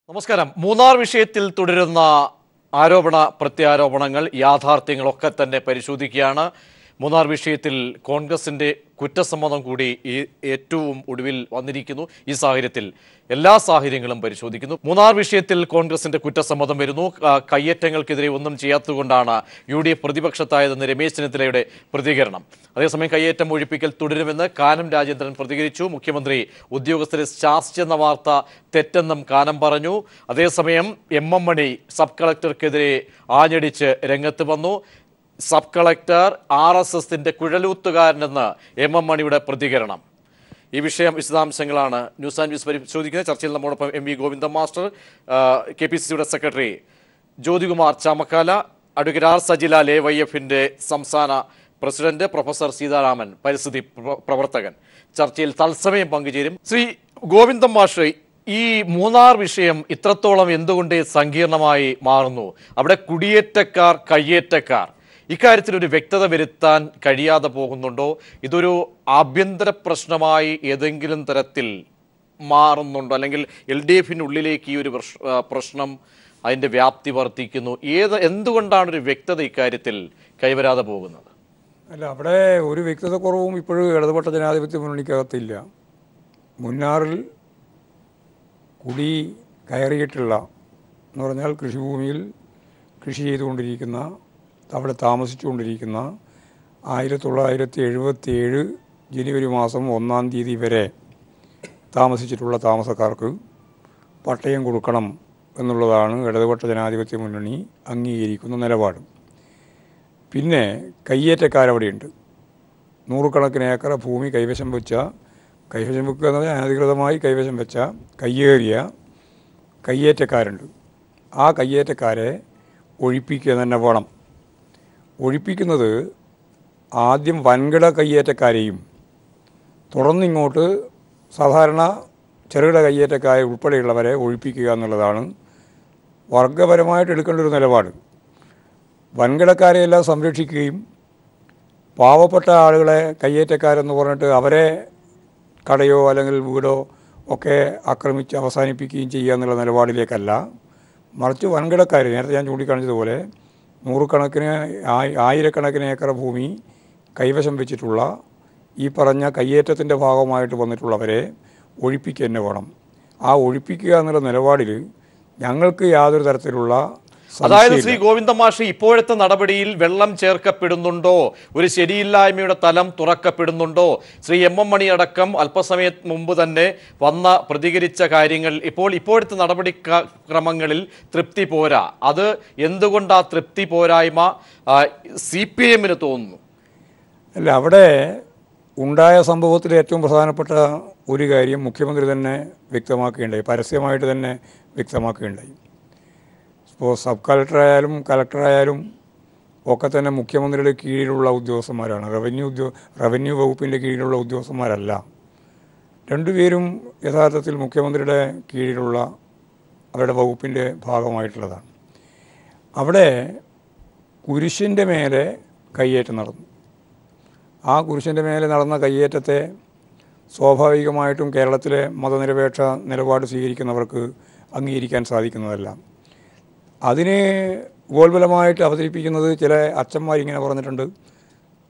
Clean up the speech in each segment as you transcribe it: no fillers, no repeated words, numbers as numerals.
നമസ്കാരം. മൂന്നാർ വിഷയത്തിൽ തുടരുന്ന ആരോപണ പ്രത്യാരോപണങ്ങൾ യാഥാർത്ഥ്യങ്ങളൊക്കെ തന്നെ പരിശോധിക്കുകയാണ്. മൂന്നാർ വിഷയത്തിൽ കോൺഗ്രസിന്റെ കുറ്റസമ്മതം കൂടി ഏറ്റവും ഒടുവിൽ വന്നിരിക്കുന്നു. ഈ സാഹചര്യത്തിൽ എല്ലാ സാഹചര്യങ്ങളും പരിശോധിക്കുന്നു. മൂന്നാർ വിഷയത്തിൽ കോൺഗ്രസിന്റെ കുറ്റസമ്മതം വരുന്നു. കയ്യേറ്റങ്ങൾക്കെതിരെ ഒന്നും ചെയ്യാത്തതുകൊണ്ടാണ് UDF പ്രതിപക്ഷത്തായതെന്ന് രമേശ് ചെന്നിത്തലയുടെ പ്രതികരണം. അതേസമയം കയ്യേറ്റം ഒഴിപ്പിക്കൽ തുടരുമെന്ന് കാനം രാജേന്ദ്രൻ പ്രതികരിച്ചു. മുഖ്യമന്ത്രി ഉദ്യോഗസ്ഥരെ ശാസിച്ചെന്ന വാർത്ത തെറ്റെന്നും കാനം പറഞ്ഞു. അതേസമയം MM മണി സബ് കളക്ടർക്കെതിരെ ആഞ്ഞടിച്ച് രംഗത്ത് വന്നു. സബ് കളക്ടർ RSSന്റെ കുഴലൂത്തുകാരനെന്ന് MM മണിയുടെ പ്രതികരണം. ഈ വിഷയം വിശദാംശങ്ങളാണ് ന്യൂസ് ആൻഡ് വ്യൂസ് പരിശോധിക്കുന്നത്. ചർച്ചയിൽ നമ്മോടൊപ്പം MV ഗോവിന്ദൻ മാസ്റ്റർ, KPCCയുടെ secretary Jyothikumar Chamakkala, advocate R Sajilal AYFന്റെ സംസ്ഥാന പ്രസിഡന്റ്, പ്രൊഫസർ സീതാരാമൻ പരിസ്ഥിതി പ്രവർത്തകൻ ചർച്ചയിൽ തത്സമയം പങ്കുചേരും. ശ്രീ ഗോവിന്ദൻ മാസ്റ്റർ, ഈ മൂന്നാർ വിഷയം ഇത്രത്തോളം എന്തുകൊണ്ട് സങ്കീർണമായി മാറുന്നു? അവിടെ കുടിയേറ്റക്കാർ, കയ്യേറ്റക്കാർ, ഇക്കാര്യത്തിൽ ഒരു വ്യക്തത വരുത്താൻ കഴിയാതെ പോകുന്നുണ്ടോ? ഇതൊരു ആഭ്യന്തര പ്രശ്നമായി ഏതെങ്കിലും തരത്തിൽ മാറുന്നുണ്ടോ? അല്ലെങ്കിൽ LDFനുള്ളിലേക്ക് ഈ ഒരു പ്രശ്നം അതിൻ്റെ വ്യാപ്തി വർദ്ധിക്കുന്നു? എന്തുകൊണ്ടാണ് ഒരു വ്യക്തത ഇക്കാര്യത്തിൽ കൈവരാതെ പോകുന്നത്? അല്ല, അവിടെ ഒരു വ്യക്തത കുറവും ഇപ്പോഴും ഇടതുപക്ഷ ജനാധിപത്യ മുന്നണിക്കകത്തില്ല. മുന്നാറിൽ കുടി കയറിയിട്ടുള്ള എന്ന് പറഞ്ഞാൽ കൃഷിഭൂമിയിൽ കൃഷി ചെയ്തുകൊണ്ടിരിക്കുന്ന, അവിടെ താമസിച്ചുകൊണ്ടിരിക്കുന്ന 1977 ജനുവരി മാസം 1-ാം തീയതി വരെ താമസിച്ചിട്ടുള്ള താമസക്കാർക്ക് പട്ടയം കൊടുക്കണം എന്നുള്ളതാണ് ഇടതുപക്ഷ ജനാധിപത്യ മുന്നണി അംഗീകരിക്കുന്ന നിലപാട്. പിന്നെ കയ്യേറ്റക്കാരവിടെയുണ്ട്. നൂറുകണക്കിന് ഏക്കർ ഭൂമി കൈവശം വെക്കുക എന്നത് അനധികൃതമായി കൈവശം വെച്ച കയ്യേറിയ കയ്യേറ്റക്കാരുണ്ട്. ആ കയ്യേറ്റക്കാരെ ഒഴിപ്പിക്കുക തന്നെ വേണം. ഒഴിപ്പിക്കുന്നത് ആദ്യം വൻകിട കയ്യേറ്റക്കാരെയും തുടർന്നിങ്ങോട്ട് സാധാരണ ചെറുകിട കയ്യേറ്റക്കാരെ ഉൾപ്പെടെയുള്ളവരെ ഒഴിപ്പിക്കുക എന്നുള്ളതാണ് വർഗപരമായിട്ട് എടുക്കേണ്ട ഒരു നിലപാട്. വൻകിടക്കാരെയെല്ലാം സംരക്ഷിക്കുകയും പാവപ്പെട്ട ആളുകളെ കയ്യേറ്റക്കാരെന്ന് പറഞ്ഞിട്ട് അവരെ കടയോ അല്ലെങ്കിൽ വീടോ ഒക്കെ ആക്രമിച്ച് അവസാനിപ്പിക്കുകയും ചെയ്യുക എന്നുള്ള നിലപാടിലേക്കല്ല, മറിച്ച് വൻകിടക്കാർ, നേരത്തെ ഞാൻ ചൂണ്ടിക്കാണിച്ചതുപോലെ നൂറുകണക്കിന് ആയിരക്കണക്കിന് ഏക്കർ ഭൂമി കൈവശം വെച്ചിട്ടുള്ള ഈ പറഞ്ഞ കയ്യേറ്റത്തിൻ്റെ ഭാഗമായിട്ട് വന്നിട്ടുള്ളവരെ ഒഴിപ്പിക്കുക തന്നെ വേണം. ആ ഒഴിപ്പിക്കുക എന്നുള്ള നിലപാടിൽ ഞങ്ങൾക്ക് യാതൊരു തരത്തിലുള്ള, അതായത് ശ്രീ ഗോവിന്ദൻ മാഷ്, ഇപ്പോഴത്തെ നടപടിയിൽ വെള്ളം ചേർക്കപ്പെടുന്നുണ്ടോ? ഒരു ശരിയില്ലായ്മയുടെ തലം തുറക്കപ്പെടുന്നുണ്ടോ? ശ്രീ MM മണി അടക്കം അല്പസമയം മുമ്പ് തന്നെ പ്രതികരിച്ച കാര്യങ്ങൾ ഇപ്പോഴത്തെ നടപടി ക്രമങ്ങളിൽ തൃപ്തി പോരാ. അത് എന്തുകൊണ്ട് ആ തൃപ്തി പോരായ്മ CPMന് തോന്നുന്നു? അല്ല, അവിടെ ഉണ്ടായ സംഭവത്തിൽ ഏറ്റവും പ്രധാനപ്പെട്ട ഒരു കാര്യം മുഖ്യമന്ത്രി തന്നെ വ്യക്തമാക്കുകയുണ്ടായി, പരസ്യമായിട്ട് തന്നെ വ്യക്തമാക്കുകയുണ്ടായി. ഇപ്പോൾ സബ് കളക്ടറായാലും കലക്ടറായാലും ഒക്കെ തന്നെ മുഖ്യമന്ത്രിയുടെ കീഴിലുള്ള ഉദ്യോഗസ്ഥന്മാരാണ്. റവന്യൂ വകുപ്പിൻ്റെ കീഴിലുള്ള ഉദ്യോഗസ്ഥന്മാരല്ല. രണ്ടുപേരും യഥാർത്ഥത്തിൽ മുഖ്യമന്ത്രിയുടെ കീഴിലുള്ള അവരുടെ വകുപ്പിൻ്റെ ഭാഗമായിട്ടുള്ളതാണ്. അവിടെ കുരിശിൻ്റെ മേലെ കയ്യേറ്റം നടന്നു. ആ കുരിശിൻ്റെ മേലെ നടന്ന കയ്യേറ്റത്തെ സ്വാഭാവികമായിട്ടും കേരളത്തിലെ മതനിരപേക്ഷ നിലപാട് സ്വീകരിക്കുന്നവർക്ക് അംഗീകരിക്കാൻ സാധിക്കുന്നതല്ല. അതിനെ ഉപോത്ബലമായിട്ട് അവതരിപ്പിക്കുന്നത് ചില അച്ഛന്മാരിങ്ങനെ പറഞ്ഞിട്ടുണ്ട്,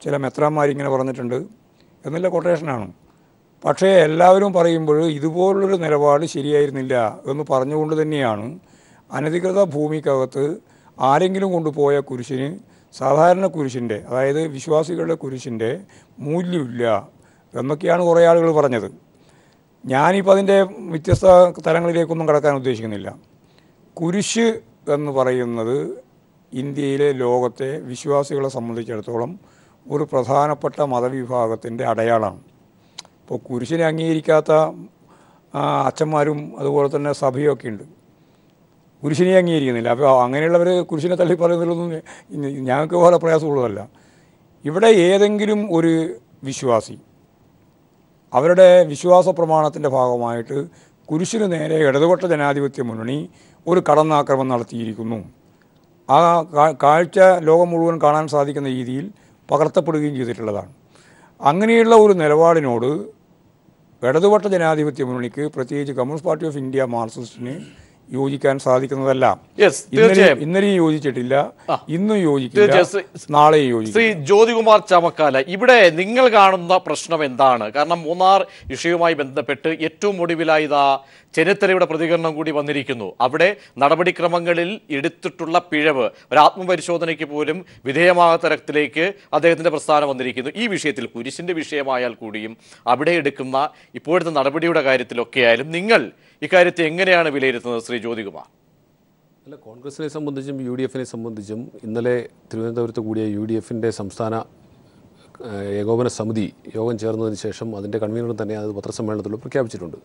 ചില മെത്രാന്മാരിങ്ങനെ പറഞ്ഞിട്ടുണ്ട് എന്നുള്ള കൊട്ടേഷനാണ്. പക്ഷേ എല്ലാവരും പറയുമ്പോൾ ഇതുപോലുള്ളൊരു നിലപാട് ശരിയായിരുന്നില്ല എന്ന് പറഞ്ഞുകൊണ്ട് തന്നെയാണ് അനധികൃത ഭൂമിക്കകത്ത് ആരെങ്കിലും കൊണ്ടുപോയ കുരിശിന്, സാധാരണ കുരിശിൻ്റെ, അതായത് വിശ്വാസികളുടെ കുരിശിൻ്റെ മൂല്യമില്ല എന്നൊക്കെയാണ് കുറേ ആളുകൾ പറഞ്ഞത്. ഞാനിപ്പോൾ അതിൻ്റെ വ്യത്യസ്ത തലങ്ങളിലേക്കൊന്നും കടക്കാൻ ഉദ്ദേശിക്കുന്നില്ല. കുരിശ് എന്ന് പറയുന്നത് ഇന്ത്യയിലെ, ലോകത്തെ വിശ്വാസികളെ സംബന്ധിച്ചിടത്തോളം ഒരു പ്രധാനപ്പെട്ട മതവിഭാഗത്തിൻ്റെ അടയാളമാണ്. ഇപ്പോൾ കുരിശിനെ അംഗീകരിക്കാത്ത അച്ഛന്മാരും അതുപോലെ തന്നെ സഭയൊക്കെ ഉണ്ട്. കുരിശിനെ അംഗീകരിക്കുന്നില്ല. അപ്പോൾ അങ്ങനെയുള്ളവർ കുരിശിനെ തള്ളി പറയുന്നതിലൊന്നും ഞങ്ങൾക്ക് വളരെ പ്രയാസമുള്ളതല്ല. ഇവിടെ ഏതെങ്കിലും ഒരു വിശ്വാസി അവരുടെ വിശ്വാസ പ്രമാണത്തിൻ്റെ ഭാഗമായിട്ട് കുരിശിന് നേരെ ഇടതുപക്ഷ ജനാധിപത്യ മുന്നണി ഒരു കടന്നാക്രമണം നടത്തിയിരിക്കുന്നു. ആ കാഴ്ച ലോകം മുഴുവൻ കാണാൻ സാധിക്കുന്ന രീതിയിൽ പകർത്തപ്പെടുകയും ചെയ്തിട്ടുള്ളതാണ്. അങ്ങനെയുള്ള ഒരു നിലപാടിനോട് ഇടതുപക്ഷ ജനാധിപത്യ മുന്നണിക്ക്, പ്രത്യേകിച്ച് കമ്മ്യൂണിസ്റ്റ് പാർട്ടി ഓഫ് ഇന്ത്യ മാർക്സിസ്റ്റിന് യോജിക്കാൻ സാധിക്കുന്നതല്ല. യെസ്, തീർച്ചയായും ഇന്നലെയും യോജിച്ചിട്ടില്ല, ഇന്നും യോജിക്കില്ല, തീർച്ചയായും നാളെയും യോജിക്കും. ശ്രീ ജ്യോതികുമാർ ചാമക്കാല, ഇവിടെ നിങ്ങൾ കാണുന്ന പ്രശ്നം എന്താണ്? കാരണം മൂന്നാർ വിഷയവുമായി ബന്ധപ്പെട്ട് ഏറ്റവും ഒടുവിലായി ഇതാ ചെന്നിത്തലയുടെ പ്രതികരണം കൂടി വന്നിരിക്കുന്നു. അവിടെ നടപടിക്രമങ്ങളിൽ എടുത്തിട്ടുള്ള പിഴവ് ഒരു ആത്മപരിശോധനയ്ക്ക് പോലും വിധേയമാകാത്ത തരത്തിലേക്ക് അദ്ദേഹത്തിന്റെ പ്രസ്ഥാനം വന്നിരിക്കുന്നു. ഈ വിഷയത്തിൽ കുരിശിന്റെ വിഷയമായാൽ കൂടിയും അവിടെ എടുക്കുന്ന ഇപ്പോഴത്തെ നടപടിയുടെ കാര്യത്തിലൊക്കെ ആയാലും നിങ്ങൾ ഇക്കാര്യത്തെ എങ്ങനെയാണ് വിലയിരുത്തുന്നത് ശ്രീ ജ്യോതികുമാർ? അല്ല, കോൺഗ്രസിനെ സംബന്ധിച്ചും യു ഡി എഫിനെ സംബന്ധിച്ചും ഇന്നലെ തിരുവനന്തപുരത്ത് കൂടിയ യു ഡി എഫിൻ്റെ സംസ്ഥാന ഏകോപന സമിതി യോഗം ചേർന്നതിന് ശേഷം അതിൻ്റെ കൺവീനർ തന്നെ അത് പത്രസമ്മേളനത്തിൽ പ്രഖ്യാപിച്ചിട്ടുണ്ട്.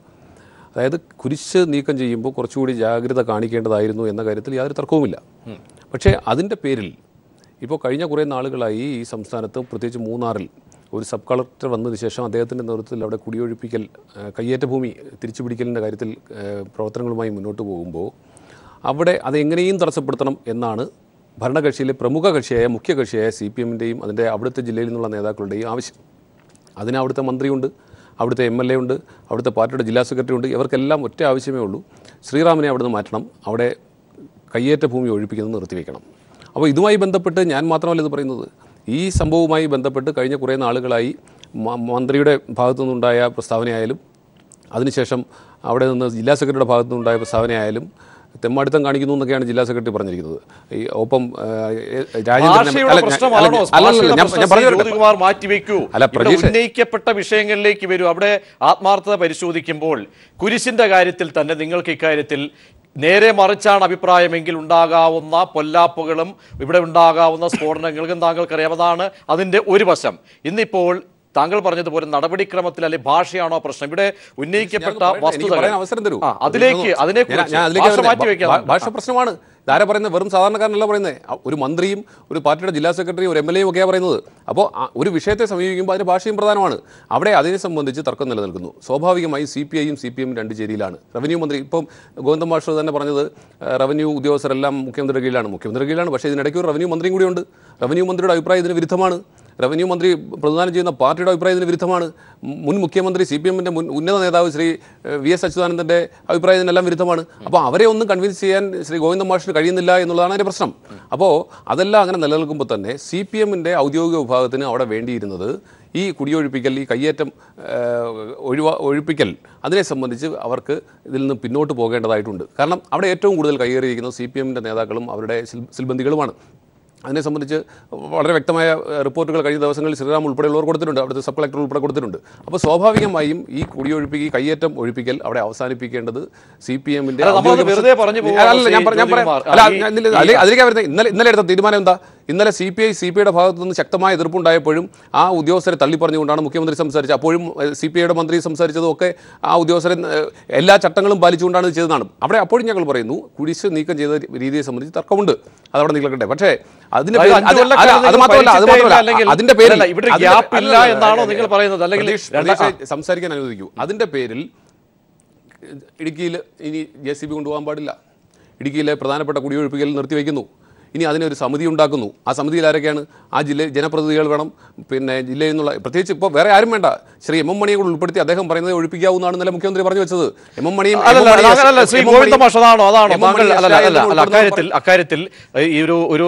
അതായത് കുരിശ് നീക്കം ചെയ്യുമ്പോൾ കുറച്ചുകൂടി ജാഗ്രത കാണിക്കേണ്ടതായിരുന്നു എന്ന കാര്യത്തിൽ യാതൊരു തർക്കവുമില്ല. പക്ഷേ അതിൻ്റെ പേരിൽ ഇപ്പോൾ കഴിഞ്ഞ കുറേ നാളുകളായി ഈ സംസ്ഥാനത്ത് പ്രത്യേകിച്ച് മൂന്നാറിൽ ഒരു സബ് കളക്ടർ വന്നതിന് ശേഷം അദ്ദേഹത്തിൻ്റെ നേതൃത്വത്തിൽ അവിടെ കുടിയൊഴിപ്പിക്കൽ കയ്യേറ്റ ഭൂമി തിരിച്ചുപിടിക്കലിൻ്റെ കാര്യത്തിൽ പ്രവർത്തനങ്ങളുമായി മുന്നോട്ട് പോകുമ്പോൾ അവിടെ അതെങ്ങനെയും തടസ്സപ്പെടുത്തണം എന്നാണ് ഭരണകക്ഷിയിലെ പ്രമുഖ കക്ഷിയായ മുഖ്യ കക്ഷിയായ CPM-ൻ്റെയും അതിൻ്റെ അവിടുത്തെ ജില്ലയിൽ നിന്നുള്ള നേതാക്കളുടെയും ആവശ്യം. അതിന് അവിടുത്തെ മന്ത്രിയുണ്ട്, അവിടുത്തെ MLA ഉണ്ട്, അവിടുത്തെ പാർട്ടിയുടെ ജില്ലാ സെക്രട്ടറി ഉണ്ട്. ഇവർക്കെല്ലാം ഒറ്റ ആവശ്യമേ ഉള്ളൂ, ശ്രീറാമിനെ അവിടെ നിന്ന് മാറ്റണം, അവിടെ കയ്യേറ്റ ഭൂമി ഒഴിപ്പിക്കുന്നത് നിർത്തിവെക്കണം. അപ്പോൾ ഇതുമായി ബന്ധപ്പെട്ട് ഞാൻ മാത്രമല്ല ഇത് പറയുന്നത്, ഈ സംഭവവുമായി ബന്ധപ്പെട്ട് കഴിഞ്ഞ കുറേ നാളുകളായി മന്ത്രിയുടെ ഭാഗത്തു നിന്നുണ്ടായ പ്രസ്താവനയായാലും അതിനുശേഷം അവിടെ നിന്ന് ജില്ലാ സെക്രട്ടറിയുടെ ഭാഗത്തു നിന്നുണ്ടായ പ്രസ്താവനയായാലും തെമ്മാടിത്തം കാണിക്കുന്നു എന്നൊക്കെയാണ് ജില്ലാ സെക്രട്ടറി പറഞ്ഞിരിക്കുന്നത്. ഈ ഒപ്പം ഉന്നയിക്കപ്പെട്ട വിഷയങ്ങളിലേക്ക് വരൂ. അവിടെ ആത്മാർത്ഥത പരിശോധിക്കുമ്പോൾ കുരിശിന്റെ കാര്യത്തിൽ തന്നെ നിങ്ങൾക്ക് ഇക്കാര്യത്തിൽ നേരെ മറിച്ചാണ് അഭിപ്രായമെങ്കിൽ ഉണ്ടാകാവുന്ന പൊല്ലാപ്പുകളും ഇവിടെ ഉണ്ടാകാവുന്ന സ്ഫോടനങ്ങൾക്കും താങ്കൾക്കറിയാം. അതാണ് അതിൻ്റെ ഒരു വശം. ഇന്നിപ്പോൾ താങ്കൾ പറഞ്ഞതുപോലെ നടപടിക്രമത്തിൽ അല്ലെ ഭാഷയാണോ പ്രശ്നം? ഇവിടെ ഉന്നയിക്കപ്പെട്ട വസ്തുതകൾ അവസരം തരൂ, ഭാഷ പ്രശ്നമാണ്. ഇതാരാ പറയുന്നത്? വെറും സാധാരണക്കാരനല്ല പറയുന്നത്. ഒരു മന്ത്രിയും ഒരു പാർട്ടിയുടെ ജില്ലാ സെക്രട്ടറിയും ഒരു MLA ഒക്കെയാണ് പറയുന്നത്. അപ്പോൾ ഒരു വിഷയത്തെ സമീപിക്കുമ്പോൾ അതിൻ്റെ ഭാഷയും പ്രധാനമാണ്. അവിടെ അതിനെ സംബന്ധിച്ച് തർക്കം നിലനിൽക്കുന്നു. സ്വാഭാവികമായി CPI-യും CPM രണ്ട് ചേരിയിലാണ്. റവന്യൂ മന്ത്രി ഇപ്പം ഗോവിന്ദൻ മാസ്റ്റർ തന്നെ പറഞ്ഞത് റവന്യൂ ഉദ്യോഗസ്ഥരെല്ലാം മുഖ്യമന്ത്രിയുടെ കീഴിലാണ്. പക്ഷേ ഇതിനിടയ്ക്ക് ഒരു റവന്യൂ മന്ത്രിയും കൂടിയുണ്ട്. റവന്യൂ മന്ത്രിയുടെ അഭിപ്രായം ഇതിന് വിരുദ്ധമാണ്. റവന്യൂ മന്ത്രി പ്രതിദാനം ചെയ്യുന്ന പാർട്ടിയുടെ അഭിപ്രായത്തിന് വിരുദ്ധമാണ്. മുൻ മുഖ്യമന്ത്രി CPM-ൻ്റെ മുൻ ഉന്നത നേതാവ് ശ്രീ VS അച്യുതാനന്ദൻ്റെ അഭിപ്രായത്തിനെല്ലാം വിരുദ്ധമാണ്. അപ്പോൾ അവരെ ഒന്നും കൺവിൻസ് ചെയ്യാൻ ശ്രീ ഗോവിന്ദൻ മാഷിന് കഴിയുന്നില്ല എന്നുള്ളതാണ് അതിൻ്റെ പ്രശ്നം. അപ്പോൾ അതെല്ലാം അങ്ങനെ നിലനിൽക്കുമ്പോൾ തന്നെ CPM-ൻ്റെ ഔദ്യോഗിക വിഭാഗത്തിന് അവിടെ വേണ്ടിയിരുന്നത് ഈ കുടിയൊഴിപ്പിക്കൽ, ഈ കയ്യേറ്റം ഒഴിപ്പിക്കൽ, അതിനെ സംബന്ധിച്ച് അവർക്ക് ഇതിൽ നിന്ന് പിന്നോട്ട് പോകേണ്ടതായിട്ടുണ്ട്. കാരണം അവിടെ ഏറ്റവും കൂടുതൽ കയ്യേറിയിരിക്കുന്നത് CPM-ൻ്റെ നേതാക്കളും അവരുടെ സിൽബന്ധികളുമാണ്. അതിനെ സംബന്ധിച്ച് വളരെ വ്യക്തമായ റിപ്പോർട്ടുകൾ കഴിഞ്ഞ ദിവസങ്ങളിൽ ശ്രീറാം ഉൾപ്പെടെയുള്ളവർ കൊടുത്തിട്ടുണ്ട്, അവിടുത്തെ സബ് കളക്ടർ ഉൾപ്പെടെ കൊടുത്തിട്ടുണ്ട്. അപ്പോൾ സ്വാഭാവികമായും ഈ കയ്യേറ്റം ഒഴിപ്പിക്കൽ അവിടെ അവസാനിപ്പിക്കേണ്ടത് CPM-ൻ്റെ അതിലേക്ക് വരുന്നത്. ഇന്നലെ എടുത്ത തീരുമാനം എന്താ? ഇന്നലെ CPI-യുടെ ഭാഗത്തു നിന്ന് ശക്തമായ എതിർപ്പുണ്ടായപ്പോഴും ആ ഉദ്യോഗസ്ഥരെ തള്ളിപ്പറഞ്ഞുകൊണ്ടാണ് മുഖ്യമന്ത്രി സംസാരിച്ചത്. അപ്പോഴും CPI-യുടെ മന്ത്രി സംസാരിച്ചതും ഒക്കെ ആ ഉദ്യോഗസ്ഥരെ എല്ലാ ചട്ടങ്ങളും പാലിച്ചുകൊണ്ടാണ് ഇത് ചെയ്തതാണ്. അവിടെ അപ്പോഴും ഞങ്ങൾ പറയുന്നു, കുരിശ് നീക്കം ചെയ്ത രീതിയെ സംബന്ധിച്ച് തർക്കമുണ്ട്, അതവിടെ നിൽക്കട്ടെ. പക്ഷേ അതിന്റെ സംസാരിക്കാൻ അനുവദിക്കൂ. അതിന്റെ പേരിൽ ഇടുക്കിയിൽ ഇനി JCB കൊണ്ടുപോകാൻ പാടില്ല. ഇടുക്കിയിലെ പ്രധാനപ്പെട്ട കുടിയൊഴിപ്പിക്കൽ നിർത്തിവെക്കുന്നു. ഇനി അതിനൊരു സമിതി ഉണ്ടാക്കുന്നു. ആ സമിതിയിൽ ആരൊക്കെയാണ്? ആ ജില്ലയിൽ ജനപ്രതിനിധികൾ വേണം. പിന്നെ ജില്ലയിൽ നിന്നുള്ള പ്രത്യേകിച്ച് ഇപ്പോൾ വേറെ ആരും വേണ്ട. ശ്രീ M.M. മണിയെ കൂടെ ഉൾപ്പെടുത്തി അദ്ദേഹം പറയുന്നത് ഒഴിപ്പിക്കാവുന്നതാണ് ഇന്നലെ മുഖ്യമന്ത്രി പറഞ്ഞു വെച്ചത്. M.M. മണിയും അക്കാര്യത്തിൽ ഈ ഒരു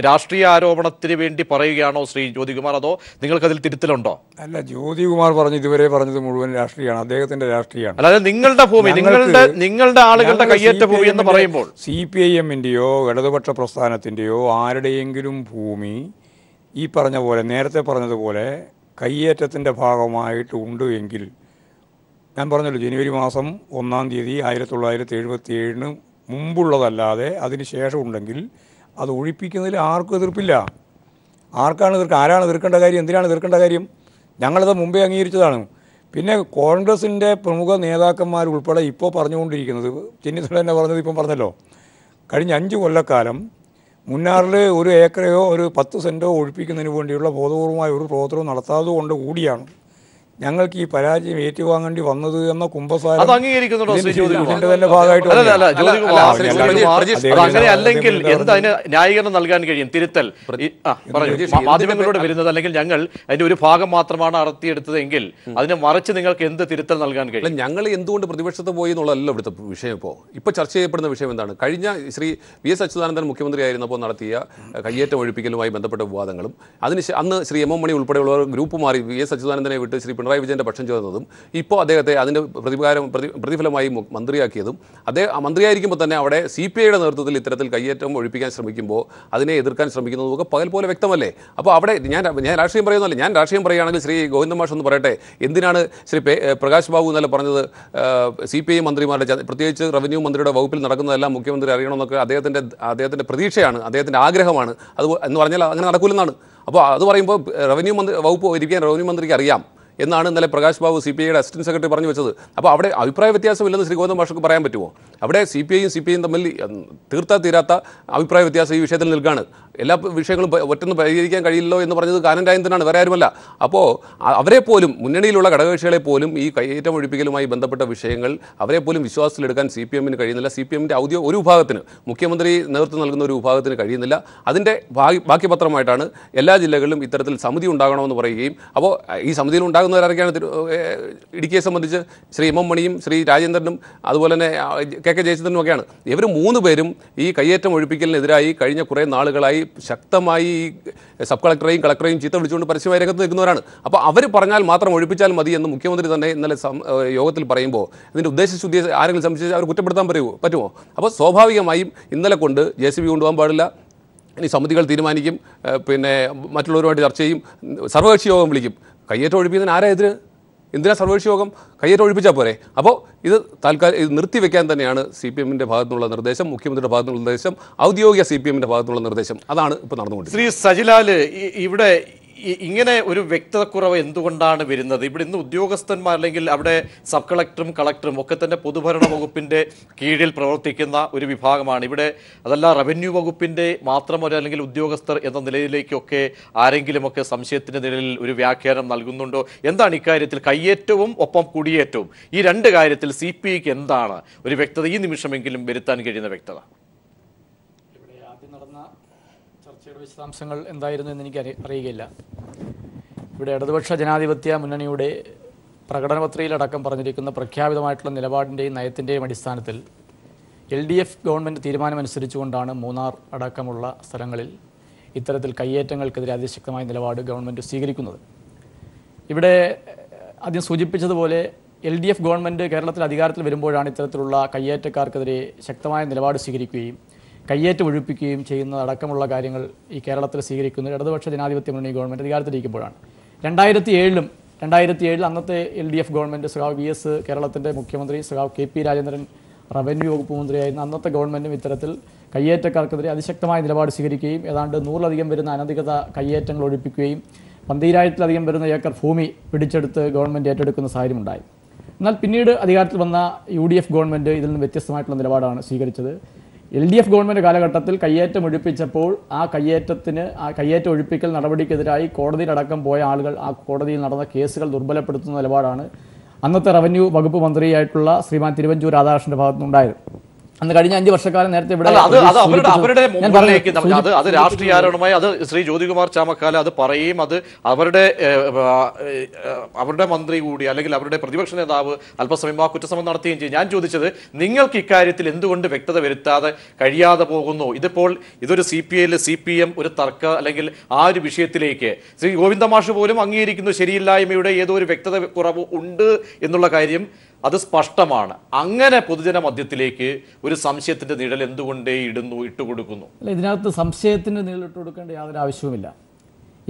രാഷ്ട്രീയ ആരോപണത്തിന് വേണ്ടി പറയുകയാണോ ശ്രീ ജ്യോതികുമാർ, അതോ നിങ്ങൾക്കതിൽ തിരുത്തലുണ്ടോ? അല്ല, ജ്യോതികുമാർ ഇതുവരെ പറഞ്ഞത് മുഴുവൻ രാഷ്ട്രീയമാണ്, അദ്ദേഹത്തിന്റെ രാഷ്ട്രീയമാണ്. അല്ലാതെ നിങ്ങളുടെ ഭൂമി, നിങ്ങളുടെ ആളുകളുടെ കയ്യേറ്റ ഭൂമി എന്ന് പറയുമ്പോൾ CPIM-ൻ്റെയോ ഇടതുപക്ഷ പ്രസ്ഥാനത്തിൻ്റെയോ ആരുടെയെങ്കിലും ഭൂമി ഈ പറഞ്ഞ പോലെ, നേരത്തെ പറഞ്ഞതുപോലെ കയ്യേറ്റത്തിൻ്റെ ഭാഗമായിട്ട് ഉണ്ട് എങ്കിൽ, ഞാൻ പറഞ്ഞല്ലോ ജനുവരി മാസം 1-ാം തീയതി 1977 മുമ്പുള്ളതല്ലാതെ അതിന് ശേഷം ഉണ്ടെങ്കിൽ അത് ഒഴിപ്പിക്കുന്നതിൽ ആർക്കും എതിർപ്പില്ല. ആരാണ് എതിർക്കേണ്ട കാര്യം? എന്തിനാണ് എതിർക്കേണ്ട കാര്യം? ഞങ്ങളത് മുമ്പേ അംഗീകരിച്ചതാണ്. പിന്നെ കോൺഗ്രസിൻ്റെ പ്രമുഖ നേതാക്കന്മാരുൾപ്പെടെ ഇപ്പോൾ പറഞ്ഞുകൊണ്ടിരിക്കുന്നത്, ചെന്നിത്തല തന്നെ പറഞ്ഞത് ഇപ്പം പറഞ്ഞല്ലോ, കഴിഞ്ഞ 5 കൊല്ലക്കാലം മുന്നാറിൽ 1 ഏക്കറയോ ഒരു 10 സെൻറ്റോ ഒഴിപ്പിക്കുന്നതിന് വേണ്ടിയുള്ള ബോധപൂർവമായ ഒരു പ്രവർത്തനവും നടത്താത്തത് കൊണ്ട് കൂടിയാണ് ഞങ്ങൾക്ക് ഈ പരാജയം ഏറ്റുവാങ്ങേണ്ടി വന്നത് എന്ന കുമ്പസാരം അത് അംഗീകരിക്കുന്നുണ്ടോ ശ്രീ ജ്യോതികുമാർ? ഇതിന്റെ തന്നെ ഭാഗമായിട്ട് അല്ല, അല്ല, അല്ല, ജ്യോതികുമാർ, അല്ല, ശ്രീ അത് അങ്ങനെ അല്ലെങ്കിൽ എന്തതിന് ന്യായീകരണം നൽകാൻ കഴിയും? തിരുത്തൽ മാധ്യമങ്ങളോട് വരുന്നത് അല്ലെങ്കിൽ ഞങ്ങൾ അതിന്റെ ഒരു ഭാഗം മാത്രമാണ് നടത്തിയെടുത്തതെങ്കിൽ അതിനെ മറിച്ച് നിങ്ങൾക്ക് എന്ത് തിരുത്തൽ നൽകാൻ കഴിയും? ഞങ്ങൾ എന്തുകൊണ്ട് പ്രതിപക്ഷത്ത് പോയി എന്നുള്ളതല്ല ഇവിടുത്തെ വിഷയം. ഇപ്പോൾ ചർച്ച ചെയ്യപ്പെടുന്ന വിഷയം എന്താണ്? കഴിഞ്ഞ ശ്രീ വി എസ് അച്യുതാനന്ദൻ മുഖ്യമന്ത്രിയായിരുന്നപ്പോൾ നടത്തിയ കയ്യേറ്റം ഒഴിപ്പിക്കലുമായി ബന്ധപ്പെട്ട വിവാദങ്ങളും അന്ന് ശ്രീ എം എം മണി ഉൾപ്പെടെയുള്ളവർ ഗ്രൂപ്പ് മാറി വി എസ് അച്യുതാനന്ദനെ വിട്ട് ശ്രീ പിണറായി വിജയന്റെ പക്ഷം ചേർന്നതും ഇപ്പോൾ അദ്ദേഹത്തെ അതിന്റെ പ്രതിഫലമായി മന്ത്രിയാക്കിയതും മന്ത്രിയായിരിക്കുമ്പോൾ തന്നെ അവിടെ CPIയുടെ നേതൃത്വത്തിൽ ഇത്തരത്തിൽ കയ്യേറ്റം ഒഴിപ്പിക്കാൻ ശ്രമിക്കുമ്പോൾ അതിനെ എതിർക്കാൻ ശ്രമിക്കുന്നതും ഒക്കെ പകൽ പോലെ വ്യക്തമല്ലേ? അപ്പോൾ അവിടെ ഞാൻ രാഷ്ട്രീയം പറയുന്നതല്ല. ഞാൻ രാഷ്ട്രീയം പറയുകയാണെങ്കിൽ ശ്രീ ഗോവിന്ദ മാഷ് ഒന്ന് പറയട്ടെ, എന്തിനാണ് ശ്രീ പ്രകാശ് ബാബു എന്നല്ല പറഞ്ഞത് CPI മന്ത്രിമാരുടെ പ്രത്യേകിച്ച് റവന്യൂ മന്ത്രിയുടെ വകുപ്പിൽ നടക്കുന്നതെല്ലാം മുഖ്യമന്ത്രി അറിയണമെന്നൊക്കെ അദ്ദേഹത്തിന്റെ പ്രതീക്ഷയാണ്, അദ്ദേഹത്തിന്റെ ആഗ്രഹമാണ്. അത് എന്ന് പറഞ്ഞാൽ അങ്ങനെ നടക്കൂലെന്നാണ്. അപ്പോൾ അത് പറയുമ്പോൾ വകുപ്പ് ഇരിക്കാൻ റവന്യൂ മന്ത്രിക്ക് അറിയാം എന്നാണ് ഇന്നലെ പ്രകാശ് ബാബു CPIയുടെ അസിസ്റ്റന്റ് സെക്രട്ടറി പറഞ്ഞു വെച്ചത്. അപ്പോൾ അവിടെ അഭിപ്രായ വ്യത്യാസമില്ലെന്ന് ശ്രീ ഗോവിന്ദ മാഷക്ക് പറയാൻ പറ്റുമോ? അവിടെ CPIയും തമ്മിൽ തീരാത്ത അഭിപ്രായ വ്യത്യാസം ഈ വിഷയത്തിൽ നിൽക്കുകയാണ്. എല്ലാ വിഷയങ്ങളും ഒറ്റൊന്നും പരിഹരിക്കാൻ കഴിയില്ലോ എന്ന് പറഞ്ഞത് കാനൻ രാജേന്ദ്രനാണ്, വേറെ ആരുമല്ല. അപ്പോൾ അവരെ പോലും മുന്നണിയിലുള്ള ഘടകകക്ഷികളെ പോലും ഈ കയ്യേറ്റം ഒഴിപ്പിക്കലുമായി ബന്ധപ്പെട്ട വിഷയങ്ങൾ അവരെ പോലും വിശ്വാസത്തിലെടുക്കാൻ CPMന് കഴിയുന്നില്ല. CPMന്റെ ഒരു വിഭാഗത്തിന്, മുഖ്യമന്ത്രി നേതൃത്വം നൽകുന്ന ഒരു വിഭാഗത്തിന് കഴിയുന്നില്ല. അതിൻ്റെ ബാക്കി പത്രമായിട്ടാണ് എല്ലാ ജില്ലകളിലും ഇത്തരത്തിൽ സമിതി ഉണ്ടാകണമെന്ന് പറയുകയും അപ്പോൾ ഈ സമിതിയിൽ ഉണ്ടാകുന്നവരൊക്കെയാണ് ഇടുക്കിയെ സംബന്ധിച്ച് ശ്രീ എം എം മണിയും ശ്രീ രാജേന്ദ്രനും അതുപോലെ തന്നെ KK ജയചന്ദ്രനും ഒക്കെയാണ്. ഇവർ 3 പേരും ഈ കയ്യേറ്റം ഒഴിപ്പിക്കലിനെതിരായി കഴിഞ്ഞ കുറേ നാളുകളായി ശക്തമായി സബ് കളക്ടറെയും കളക്ടറെയും ചീത്ത വിളിച്ചുകൊണ്ട് പരസ്യമായി രംഗത്ത് നിൽക്കുന്നവരാണ്. അപ്പോൾ അവർ പറഞ്ഞാൽ മാത്രം ഒഴിപ്പിച്ചാൽ മതി എന്ന് മുഖ്യമന്ത്രി തന്നെ ഇന്നലെ യോഗത്തിൽ പറയുമ്പോൾ ഇതിൻ്റെ ഉദ്ദേശശുദ്ധി ആരെങ്കിലും സംശയിച്ചാൽ അവർ കുറ്റപ്പെടുത്താൻ പറ്റുമോ? അപ്പോൾ സ്വാഭാവികമായും ഇന്നലെ കൊണ്ട് JCB കൊണ്ടുപോകാൻ പാടില്ല. ഇനി സമിതികൾ തീരുമാനിക്കും, പിന്നെ മറ്റുള്ളവരുമായിട്ട് ചർച്ച ചെയ്യും, സർവകക്ഷി യോഗം വിളിക്കും. കയ്യേറ്റം ഒഴിപ്പിക്കുന്നതിന് ആരാ എതിര്? എന്തിനാ സർവകക്ഷി യോഗം? കയ്യേറ്റം ഒഴിപ്പിച്ചാൽ പോരെ? അപ്പോൾ ഇത് നിർത്തിവെക്കാൻ തന്നെയാണ് CPMന്റെ ഭാഗത്തുനിന്നുള്ള നിർദ്ദേശം, മുഖ്യമന്ത്രിയുടെ ഭാഗത്തുനിന്നുള്ള നിർദ്ദേശം, ഔദ്യോഗിക CPMന്റെ ഭാഗത്തുനിന്നുള്ള നിർദ്ദേശം. അതാണ് ഇപ്പോൾ നടന്നുകൊണ്ടിരിക്കുന്നത്. ശ്രീ സജിലാല്, ഇവിടെ ഇങ്ങനെ ഒരു വ്യക്തതക്കുറവ് എന്തുകൊണ്ടാണ് വരുന്നത്? ഇവിടെ ഇന്ന് ഉദ്യോഗസ്ഥന്മാർ അല്ലെങ്കിൽ അവിടെ സബ് കളക്ടറും കളക്ടറും ഒക്കെ തന്നെ പൊതുഭരണ വകുപ്പിന്റെ കീഴിൽ പ്രവർത്തിക്കുന്ന ഒരു വിഭാഗമാണ്. ഇവിടെ അതല്ല റവന്യൂ വകുപ്പിന്റെ മാത്രം അല്ലെങ്കിൽ ഉദ്യോഗസ്ഥർ എന്ന നിലയിലേക്കൊക്കെ ആരെങ്കിലുമൊക്കെ സംശയത്തിന്റെ നിലയിൽ ഒരു വ്യാഖ്യാനം നൽകുന്നുണ്ടോ? എന്താണ് ഇക്കാര്യത്തിൽ കയ്യേറ്റവും ഒപ്പം കുടിയേറ്റവും ഈ 2 കാര്യത്തിൽ CPIക്ക് എന്താണ് ഒരു വ്യക്തത ഈ നിമിഷമെങ്കിലും വരുത്താൻ കഴിയുന്ന വ്യക്തത? ചർച്ചയുടെ വിശദാംശങ്ങൾ എന്തായിരുന്നു എന്ന് എനിക്ക് അറിയുകയില്ല. ഇവിടെ ഇടതുപക്ഷ ജനാധിപത്യ മുന്നണിയുടെ പ്രകടനപത്രികയിലടക്കം പറഞ്ഞിരിക്കുന്ന പ്രഖ്യാപിതമായിട്ടുള്ള നിലപാടിൻ്റെയും നയത്തിൻ്റെയും അടിസ്ഥാനത്തിൽ LDF ഗവൺമെൻറ് തീരുമാനമനുസരിച്ചുകൊണ്ടാണ് മൂന്നാർ അടക്കമുള്ള സ്ഥലങ്ങളിൽ ഇത്തരത്തിൽ കയ്യേറ്റങ്ങൾക്കെതിരെ അതിശക്തമായ നിലപാട് ഗവൺമെൻറ് സ്വീകരിക്കുന്നത്. ഇവിടെ ആദ്യം സൂചിപ്പിച്ചതുപോലെ LDF ഗവൺമെൻറ് കേരളത്തിൽ അധികാരത്തിൽ വരുമ്പോഴാണ് ഇത്തരത്തിലുള്ള കയ്യേറ്റക്കാർക്കെതിരെ ശക്തമായ നിലപാട് സ്വീകരിക്കുകയും കയ്യേറ്റം ഒഴിപ്പിക്കുകയും ചെയ്യുന്നതടക്കമുള്ള കാര്യങ്ങൾ ഈ കേരളത്തിൽ സ്വീകരിക്കുന്നത് ഇടതുപക്ഷ ജനാധിപത്യ മുന്നണി ഗവൺമെൻറ് അധികാരത്തിലിരിക്കുമ്പോഴാണ്. 2007 അന്നത്തെ LDF ഗവൺമെൻറ് സഖാവ് VS കേരളത്തിൻ്റെ മുഖ്യമന്ത്രി സഖാവ് KP രാജേന്ദ്രൻ റവന്യൂ വകുപ്പ് മന്ത്രിയായിരുന്ന അന്നത്തെ ഗവൺമെൻറ്റും ഇത്തരത്തിൽ കയ്യേറ്റക്കാർക്കെതിരെ അതിശക്തമായ നിലപാട് സ്വീകരിക്കുകയും ഏതാണ്ട് 100-ലധികം വരുന്ന അനധികൃത കയ്യേറ്റങ്ങൾ ഒഴിപ്പിക്കുകയും 12,000-ലധികം വരുന്ന ഏക്കർ ഭൂമി പിടിച്ചെടുത്ത് ഗവൺമെൻറ് ഏറ്റെടുക്കുന്ന സാഹചര്യമുണ്ടായി. എന്നാൽ പിന്നീട് അധികാരത്തിൽ വന്ന UDF ഗവൺമെൻറ് ഇതിൽ നിന്ന് വ്യത്യസ്തമായിട്ടുള്ള നിലപാടാണ് സ്വീകരിച്ചത്. LDF ഗവൺമെൻറ് കാലഘട്ടത്തിൽ കയ്യേറ്റം ഒഴിപ്പിച്ചപ്പോൾ ആ കയ്യേറ്റം ഒഴിപ്പിക്കൽ നടപടിക്കെതിരായി കോടതിയിലടക്കം പോയ ആളുകൾ ആ കോടതിയിൽ നടന്ന കേസുകൾ ദുർബലപ്പെടുത്തുന്ന നിലപാടാണ് അന്നത്തെ റവന്യൂ വകുപ്പ് മന്ത്രിയായിട്ടുള്ള ശ്രീമാൻ തിരുവഞ്ചൂർ രാധാകൃഷ്ണന്റെ ഭാഗത്തുനിന്നുണ്ടായത്. അന്ന് കഴിഞ്ഞ 5 വർഷക്കാലം നേരത്തെ ഇവിടെ അത് രാഷ്ട്രീയ ആരോപണമായി അത് ശ്രീ ജ്യോതികുമാർ ചാമക്കാല അത് പറയും. അത് അവരുടെ മന്ത്രി കൂടി അല്ലെങ്കിൽ അവരുടെ പ്രതിപക്ഷ നേതാവ് അല്പസമയം ആ കുറ്റസമ്മതം നടത്തുകയും ചെയ്യും. ഞാൻ ചോദിച്ചത് നിങ്ങൾക്ക് ഇക്കാര്യത്തിൽ എന്തുകൊണ്ട് വ്യക്തത വരുത്താതെ കഴിയാതെ പോകുന്നു? ഇതൊരു CPIയിൽ CPM ഒരു തർക്ക അല്ലെങ്കിൽ ആ ഒരു വിഷയത്തിലേക്ക് ശ്രീ ഗോവിന്ദ മാഷ് പോലും അംഗീകരിക്കുന്നു ശരിയില്ലായ്മയുടെ ഏതോ ഒരു വ്യക്തത കുറവ് ഉണ്ട് എന്നുള്ള കാര്യം അത് സ്പഷ്ടമാണ്. അങ്ങനെ പൊതുജന മധ്യത്തിലേക്ക് ഒരു സംശയത്തിന്റെ നിഴൽ എന്തുകൊണ്ട് ഇട്ടുകൊടുക്കുന്നു? അല്ല, ഇതിനകത്ത് സംശയത്തിന് നിഴലിട്ട് കൊടുക്കേണ്ട യാതൊരു ആവശ്യവുമില്ല.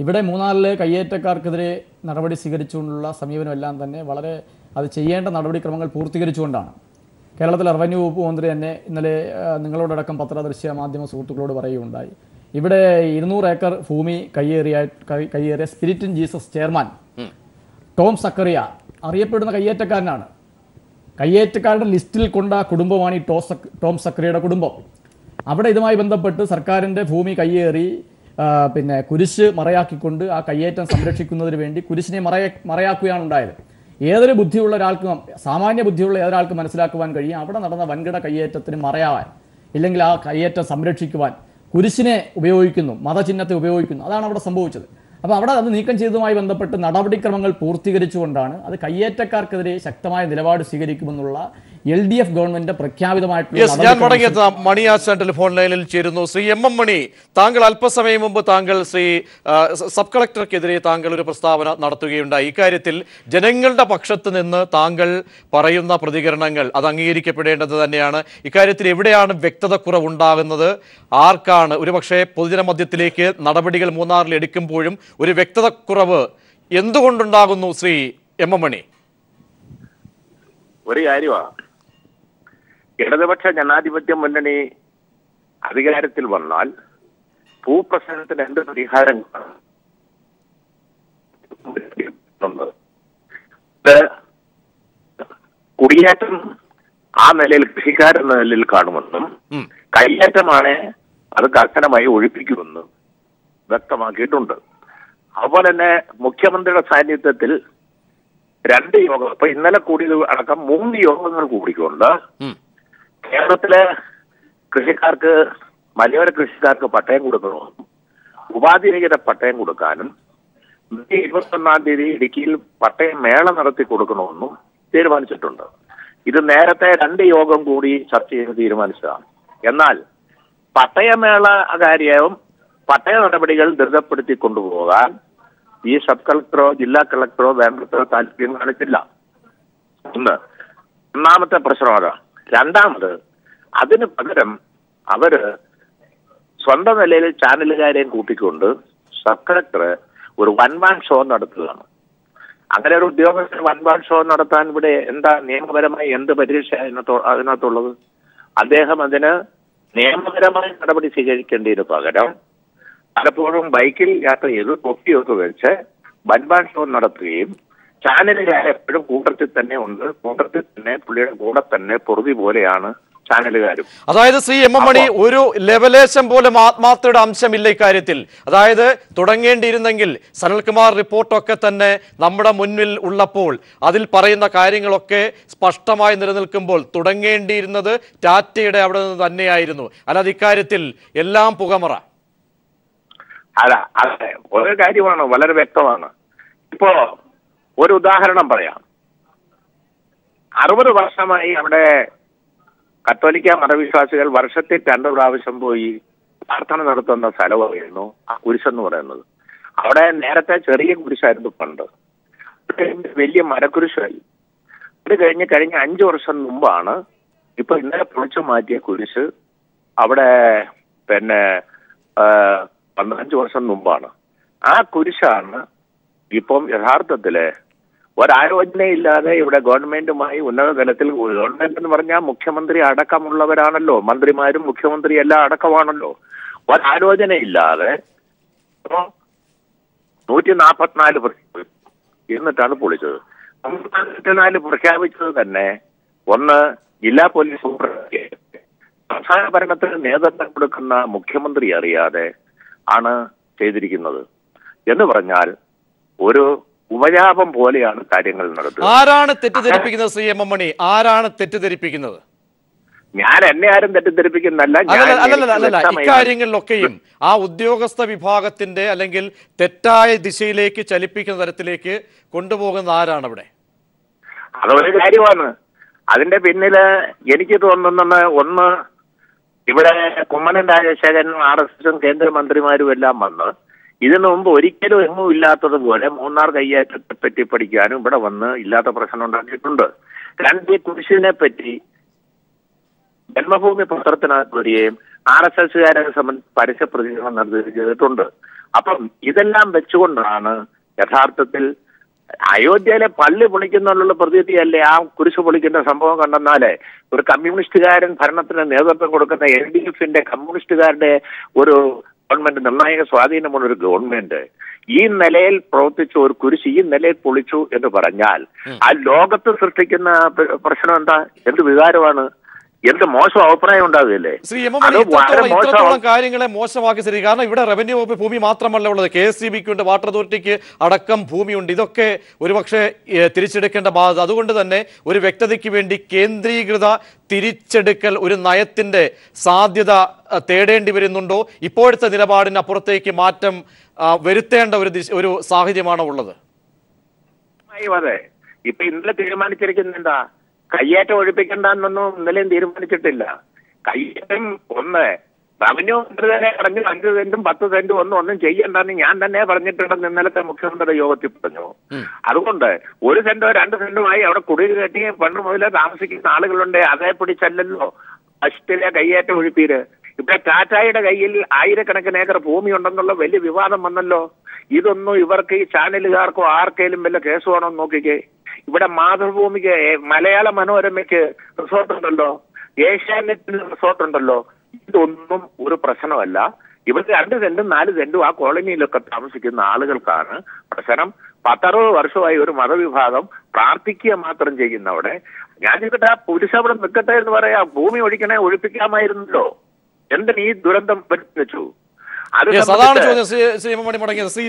ഇവിടെ മൂന്നാറിലെ കയ്യേറ്റക്കാർക്കെതിരെ നടപടി സ്വീകരിച്ചുകൊണ്ടുള്ള സമീപനമെല്ലാം തന്നെ വളരെ അത് ചെയ്യേണ്ട നടപടിക്രമങ്ങൾ പൂർത്തീകരിച്ചുകൊണ്ടാണ്. കേരളത്തിലെ റവന്യൂ വകുപ്പ് മന്ത്രി തന്നെ ഇന്നലെ നിങ്ങളോടടക്കം പത്രദൃശ്യ മാധ്യമ സുഹൃത്തുക്കളോട് പറയുകയുണ്ടായി. ഇവിടെ 200 ഏക്കർ ഭൂമി കയ്യേറിയ spirit in Jesus chairman Tom Zacharia അറിയപ്പെടുന്ന കയ്യേറ്റക്കാരനാണ്. കയ്യേറ്റക്കാരുടെ ലിസ്റ്റിൽ കൊണ്ട കുടുംബമാണ് ഈ ടോം സക്കറിയയുടെ കുടുംബം. അവിടെ ഇതുമായി ബന്ധപ്പെട്ട് സർക്കാരിൻ്റെ ഭൂമി കയ്യേറി പിന്നെ കുരിശ് മറയാക്കിക്കൊണ്ട് ആ കയ്യേറ്റം സംരക്ഷിക്കുന്നതിന് വേണ്ടി കുരിശിനെ മറയാക്കുകയാണ് ഉണ്ടായത്. ഏതൊരു ബുദ്ധിയുള്ള ഒരാൾക്കും, സാമാന്യ ബുദ്ധിയുള്ള ഏതൊരാൾക്കും മനസ്സിലാക്കുവാൻ കഴിയും അവിടെ നടന്ന വൻകിട കയ്യേറ്റത്തിന് മറയാവാൻ, ഇല്ലെങ്കിൽ ആ കയ്യേറ്റം സംരക്ഷിക്കുവാൻ കുരിശിനെ ഉപയോഗിക്കുന്നു, മതചിഹ്നത്തെ ഉപയോഗിക്കുന്നു. അതാണ് അവിടെ സംഭവിച്ചത്. അപ്പോൾ അവിടെ അത് നീക്കം ചെയ്തതുമായി ബന്ധപ്പെട്ട് നടപടിക്രമങ്ങൾ പൂർത്തീകരിച്ചുകൊണ്ടാണ് അത് കയ്യേറ്റക്കാർക്കെതിരെ ശക്തമായ നിലപാട് സ്വീകരിക്കുമെന്നുള്ള LDF ഗവൺമെന്റ് പ്രഖ്യാപിതമായിട്ടുള്ള. ഞാൻ മടങ്ങിയെത്താം. മണി ആശാൻ ടെലിഫോൺ ലൈനിൽ ചേരുന്നു. ശ്രീ MM മണി, താങ്കൾ അല്പസമയം മുമ്പ് താങ്കൾ ശ്രീ സബ് കളക്ടർക്കെതിരെ താങ്കൾ ഒരു പ്രസ്താവന നടത്തുകയുണ്ടായി. ഇക്കാര്യത്തിൽ ജനങ്ങളുടെ പക്ഷത്ത് നിന്ന് താങ്കൾ പറയുന്ന പ്രതികരണങ്ങൾ അത് അംഗീകരിക്കപ്പെടേണ്ടത് തന്നെയാണ്. ഇക്കാര്യത്തിൽ എവിടെയാണ് വ്യക്തത കുറവുണ്ടാകുന്നത്? ആർക്കാണ് ഒരുപക്ഷെ പൊതുജന മധ്യത്തിലേക്ക് നടപടികൾ മൂന്നാറിൽ എടുക്കുമ്പോഴും ഒരു വ്യക്തത കുറവ് എന്തുകൊണ്ടുണ്ടാകുന്നു ശ്രീ MM മണി? ഒരു കാര്യമാണ്, ഇടതുപക്ഷ ജനാധിപത്യ മുന്നണി അധികാരത്തിൽ വന്നാൽ ഭൂപ്രശ്നത്തിന് എന്ത് പരിഹാരം കുടിയേറ്റം ആ നിലയിൽ കൃഷിക്കാരെന്ന നിലയിൽ കാണുമെന്നും കയ്യേറ്റമാണ് അത് കർശനമായി ഒഴിപ്പിക്കുമെന്നും വ്യക്തമാക്കിയിട്ടുണ്ട്. അതുപോലെ തന്നെ മുഖ്യമന്ത്രിയുടെ സാന്നിധ്യത്തിൽ 2 യോഗം, ഇപ്പൊ ഇന്നലെ കൂടിയത് അടക്കം 3 യോഗങ്ങൾ കൂടിക്കൊണ്ട് കേരളത്തിലെ കൃഷിക്കാർക്ക്, മലയോര കൃഷിക്കാർക്ക് പട്ടയം കൊടുക്കണമെന്നും ഉപാധിരഹിത പട്ടയം കൊടുക്കാനും മെയ് 21-ാം തീയതി ഇടുക്കിയിൽ പട്ടയം മേള നടത്തി കൊടുക്കണമെന്നും തീരുമാനിച്ചിട്ടുണ്ട്. ഇത് നേരത്തെ 2 യോഗം കൂടി ചർച്ച ചെയ്ത് തീരുമാനിച്ചതാണ്. എന്നാൽ പട്ടയമേള കാര്യവും പട്ടയ നടപടികൾ ദ്രുതപ്പെടുത്തി കൊണ്ടുപോകാൻ ഈ സബ് കളക്ടറോ ജില്ലാ കളക്ടറോ വേണ്ടത്ര താല്പര്യം കാണിച്ചില്ല. ഒന്നാമത്തെ പ്രശ്നം അതാണ്. രണ്ടാമത്, അതിന് പകരം അവര് സ്വന്തം നിലയിൽ ചാനലുകാരെയും കൂട്ടിക്കൊണ്ട് സബ് കളക്ടർ ഒരു വൺമാൻ ഷോ നടത്തുകയാണ്. അങ്ങനെ ഒരു ഉദ്യോഗസ്ഥർ വൺമാൻ ഷോ നടത്താൻ ഇവിടെ എന്താ നിയമപരമായി എന്ത് പരീക്ഷ അതിനകത്തുള്ളത്? അദ്ദേഹം അതിന് നിയമപരമായ നടപടി സ്വീകരിക്കേണ്ടതിന് പകരം പലപ്പോഴും ബൈക്കിൽ യാത്ര ചെയ്ത് തൊപ്പിയൊക്കെ വെച്ച് വൺമാൻ ഷോ നടത്തുകയും ചാനലുകാർ എപ്പോഴും കൂട്ടത്തിൽ തന്നെ ഉണ്ട്, കൂട്ടത്തിൽ തന്നെ പുള്ളിയുടെ കൂടെ തന്നെ പൊറുതി പോലെയാണ് ചാനലുകാരും. അതായത് ശ്രീ MM മണി, ഒരു ലെവലേശം പോലും ആത്മാർത്ഥയുടെ അംശമില്ല ഇക്കാര്യത്തിൽ. അതായത് തുടങ്ങേണ്ടിയിരുന്നെങ്കിൽ സനൽകുമാർ റിപ്പോർട്ടൊക്കെ തന്നെ നമ്മുടെ മുന്നിൽ ഉള്ളപ്പോൾ അതിൽ പറയുന്ന കാര്യങ്ങളൊക്കെ സ്പഷ്ടമായി നിലനിൽക്കുമ്പോൾ തുടങ്ങേണ്ടിയിരുന്നത് ടാറ്റയുടെ അവിടെ നിന്ന് തന്നെയായിരുന്നു. അല്ലാതെ ഇക്കാര്യത്തിൽ എല്ലാം പുകമറ. അതെ, ഒരു കാര്യമാണ്, വളരെ വ്യക്തമാണ്. ഇപ്പോ ഒരു ഉദാഹരണം പറയാം. 60 വർഷമായി അവിടെ കത്തോലിക്ക മതവിശ്വാസികൾ വർഷത്തിൽ 2 പ്രാവശ്യം പോയി പ്രാർത്ഥന നടത്തുന്ന സ്ഥലമായിരുന്നു ആ കുരിശെന്ന് പറയുന്നത്. അവിടെ നേരത്തെ ചെറിയ കുരിശായിരുന്നു പണ്ട്, വലിയ മരക്കുരിശായി. ഇത് കഴിഞ്ഞ് 5 വർഷം മുമ്പാണ് ഇപ്പൊ ഇന്നലെ പൊളിച്ചു മാറ്റിയ കുരിശ് അവിടെ 15 വർഷം മുമ്പാണ്. ആ കുരിശാണ് ഇപ്പം യഥാർത്ഥത്തില് ഒരാലോചനയില്ലാതെ ഇവിടെ ഗവൺമെന്റുമായി ഉന്നത തലത്തിൽ, ഗവൺമെന്റ് എന്ന് പറഞ്ഞാൽ മുഖ്യമന്ത്രി അടക്കമുള്ളവരാണല്ലോ, മന്ത്രിമാരും മുഖ്യമന്ത്രി എല്ലാം അടക്കമാണല്ലോ, ഒരാലോചനയില്ലാതെ 144 എന്നിട്ടാണ് പൊളിച്ചത്. 144 പ്രഖ്യാപിച്ചത് തന്നെ ഒന്ന് ജില്ലാ പോലീസ് സൂപ്രണ്ട്, സംസ്ഥാന ഭരണത്തിന് നേതൃത്വം കൊടുക്കുന്ന മുഖ്യമന്ത്രി അറിയാതെ ആണ് ചെയ്തിരിക്കുന്നത്. എന്ന് പറഞ്ഞാൽ ഒരു ഉപജാപം പോലെയാണ് കാര്യങ്ങൾ നടത്തുന്നത്. ആരാണ് തെറ്റിദ്ധരിപ്പിക്കുന്നത് ശ്രീ MM മണി? ആരാണ് തെറ്റിദ്ധരിപ്പിക്കുന്നത്? ഞാൻ എന്നെ ആരും തെറ്റിദ്ധരിപ്പിക്കുന്നല്ല. ഇക്കാര്യങ്ങളിലൊക്കെയും ആ ഉദ്യോഗസ്ഥ വിഭാഗത്തിന്റെ അല്ലെങ്കിൽ തെറ്റായ ദിശയിലേക്ക് ചലിപ്പിക്കുന്ന തരത്തിലേക്ക് കൊണ്ടുപോകുന്ന ആരാണ് അവിടെ? അതൊരു കാര്യമാണ്. അതിന്റെ പിന്നില് എനിക്ക് തോന്നുന്ന ഒന്ന്, ഇവിടെ കുമ്മനം രാജശേഖരനും RSSും കേന്ദ്രമന്ത്രിമാരും എല്ലാം വന്ന് ഇതിനു മുമ്പ് ഒരിക്കലും എങ്ങും ഇല്ലാത്തതുപോലെ മൂന്നാർ കയ്യേറ്റത്തെ പറ്റി പഠിക്കാനും ഇവിടെ വന്ന് ഇല്ലാത്ത പ്രശ്നം ഉണ്ടാക്കിയിട്ടുണ്ട്. ഈ കുരിശിനെ പറ്റി ജന്മഭൂമി പത്രത്തിനകത്ത് വരികയും RSSകാരെ സംബന്ധിച്ച് പരസ്യ പ്രതികരണം നടത്തുകയും ചെയ്തിട്ടുണ്ട്. അപ്പം ഇതെല്ലാം വെച്ചുകൊണ്ടാണ് യഥാർത്ഥത്തിൽ അയോധ്യയിലെ പള്ളി പൊളിക്കുന്നുള്ള പ്രതീതിയല്ലേ ആ കുരിശ് പൊളിക്കുന്ന സംഭവം കണ്ടെന്നാലേ ഒരു കമ്മ്യൂണിസ്റ്റുകാരൻ ഭരണത്തിന് നേതൃത്വം കൊടുക്കുന്ന LDFന്റെ കമ്മ്യൂണിസ്റ്റുകാരുടെ ഒരു ഗവൺമെന്റ്, നിർണായക സ്വാധീനമുള്ള ഒരു ഗവൺമെന്റ് ഈ നിലയിൽ പ്രവർത്തിച്ചു ഒരു കുരിശ് ഈ നിലയിൽ പൊളിച്ചു എന്ന് പറഞ്ഞാൽ ആ ലോകത്ത് സൃഷ്ടിക്കുന്ന പ്രശ്നം എന്താ? എന്ത് വികാരമാണ്? എന്ത് മോശം അഭിപ്രായം ഉണ്ടാവുകയല്ലേ? ശ്രീ എം എം മണി ഇത്രത്തോളം കാര്യങ്ങളെ മോശമാക്കി ശരി. കാരണം ഇവിടെ റവന്യൂ വകുപ്പ് ഭൂമി മാത്രമല്ല ഉള്ളത്, KSEBക്ക് ഉണ്ട്, വാട്ടർ അതോറിറ്റിക്ക് അടക്കം ഭൂമിയുണ്ട്. ഇതൊക്കെ ഒരുപക്ഷെ തിരിച്ചെടുക്കേണ്ട ബാധ്യത. അതുകൊണ്ട് തന്നെ ഒരു വ്യക്തതയ്ക്ക് വേണ്ടി കേന്ദ്രീകൃത തിരിച്ചെടുക്കൽ ഒരു നയത്തിന്റെ സാധ്യത തേടേണ്ടി വരുന്നുണ്ടോ? ഇപ്പോഴത്തെ നിലപാടിന് അപ്പുറത്തേക്ക് മാറ്റം വരുത്തേണ്ട ഒരു സാഹചര്യമാണോ ഉള്ളത്? അതെ, ഇപ്പൊ ഇന്നലെ തീരുമാനിച്ചിരിക്കുന്നുണ്ടാ കയ്യേറ്റം ഒഴിപ്പിക്കണ്ടെന്നൊന്നും ഇന്നലെയും തീരുമാനിച്ചിട്ടില്ല. കയ്യേറ്റം ഒന്ന് റവന്യൂ മന്ത്രി തന്നെ പറഞ്ഞു 5 സെന്റും 10 സെന്റും ഒന്നും ചെയ്യണ്ടെന്ന് ഞാൻ തന്നെ പറഞ്ഞിട്ടുണ്ടെന്ന് ഇന്നലത്തെ മുഖ്യമന്ത്രിയുടെ യോഗത്തിൽ പറഞ്ഞു. അതുകൊണ്ട് 1 സെന്റോ 2 സെന്റുമായി അവിടെ കുടിൽ കെട്ടി പണ്ട് മുതലേ താമസിക്കുന്ന ആളുകളുണ്ട്. അതേ പിടിച്ചല്ലോ ഫസ്റ്റിലെ കയ്യേറ്റം ഒഴിപ്പീര്. ഇവിടെ ടാറ്റായുടെ കയ്യിൽ 1000കണക്കിന് ഏക്കർ ഭൂമി ഉണ്ടെന്നുള്ള വലിയ വിവാദം വന്നല്ലോ. ഇതൊന്നും ഇവർക്ക് ഈ ചാനലുകാർക്കോ ആർക്കെങ്കിലും വല്ല കേസ് വേണോ നോക്കിക്കേ. ഇവിടെ മാതൃഭൂമിക്ക്, മലയാള മനോരമയ്ക്ക് റിസോർട്ട് ഉണ്ടല്ലോ, ഏഷ്യാനെറ്റിന് റിസോർട്ട് ഉണ്ടല്ലോ. ഇതൊന്നും ഒരു പ്രശ്നമല്ല. ഇവർക്ക് 2 സെന്റും 4 സെന്റും ആ കോളനിയിലൊക്കെ താമസിക്കുന്ന ആളുകൾക്കാണ് പ്രശ്നം. 10-60 വർഷമായി ഒരു മതവിഭാഗം പ്രാർത്ഥിക്കുക മാത്രം ചെയ്യുന്നവിടെ ഞാൻ ചോദിക്കട്ടെ, ആ പുരുഷ അവിടെ നിൽക്കട്ടെ എന്ന് പറയാ, ഭൂമി ഒഴിപ്പിക്കാമായിരുന്നല്ലോ. എന്തിന് ഈ ദുരന്തം വെച്ചു? അതാണ് ചോദ്യം. ശ്രീ എം എം മണി മടങ്ങിയത്. ശ്രീ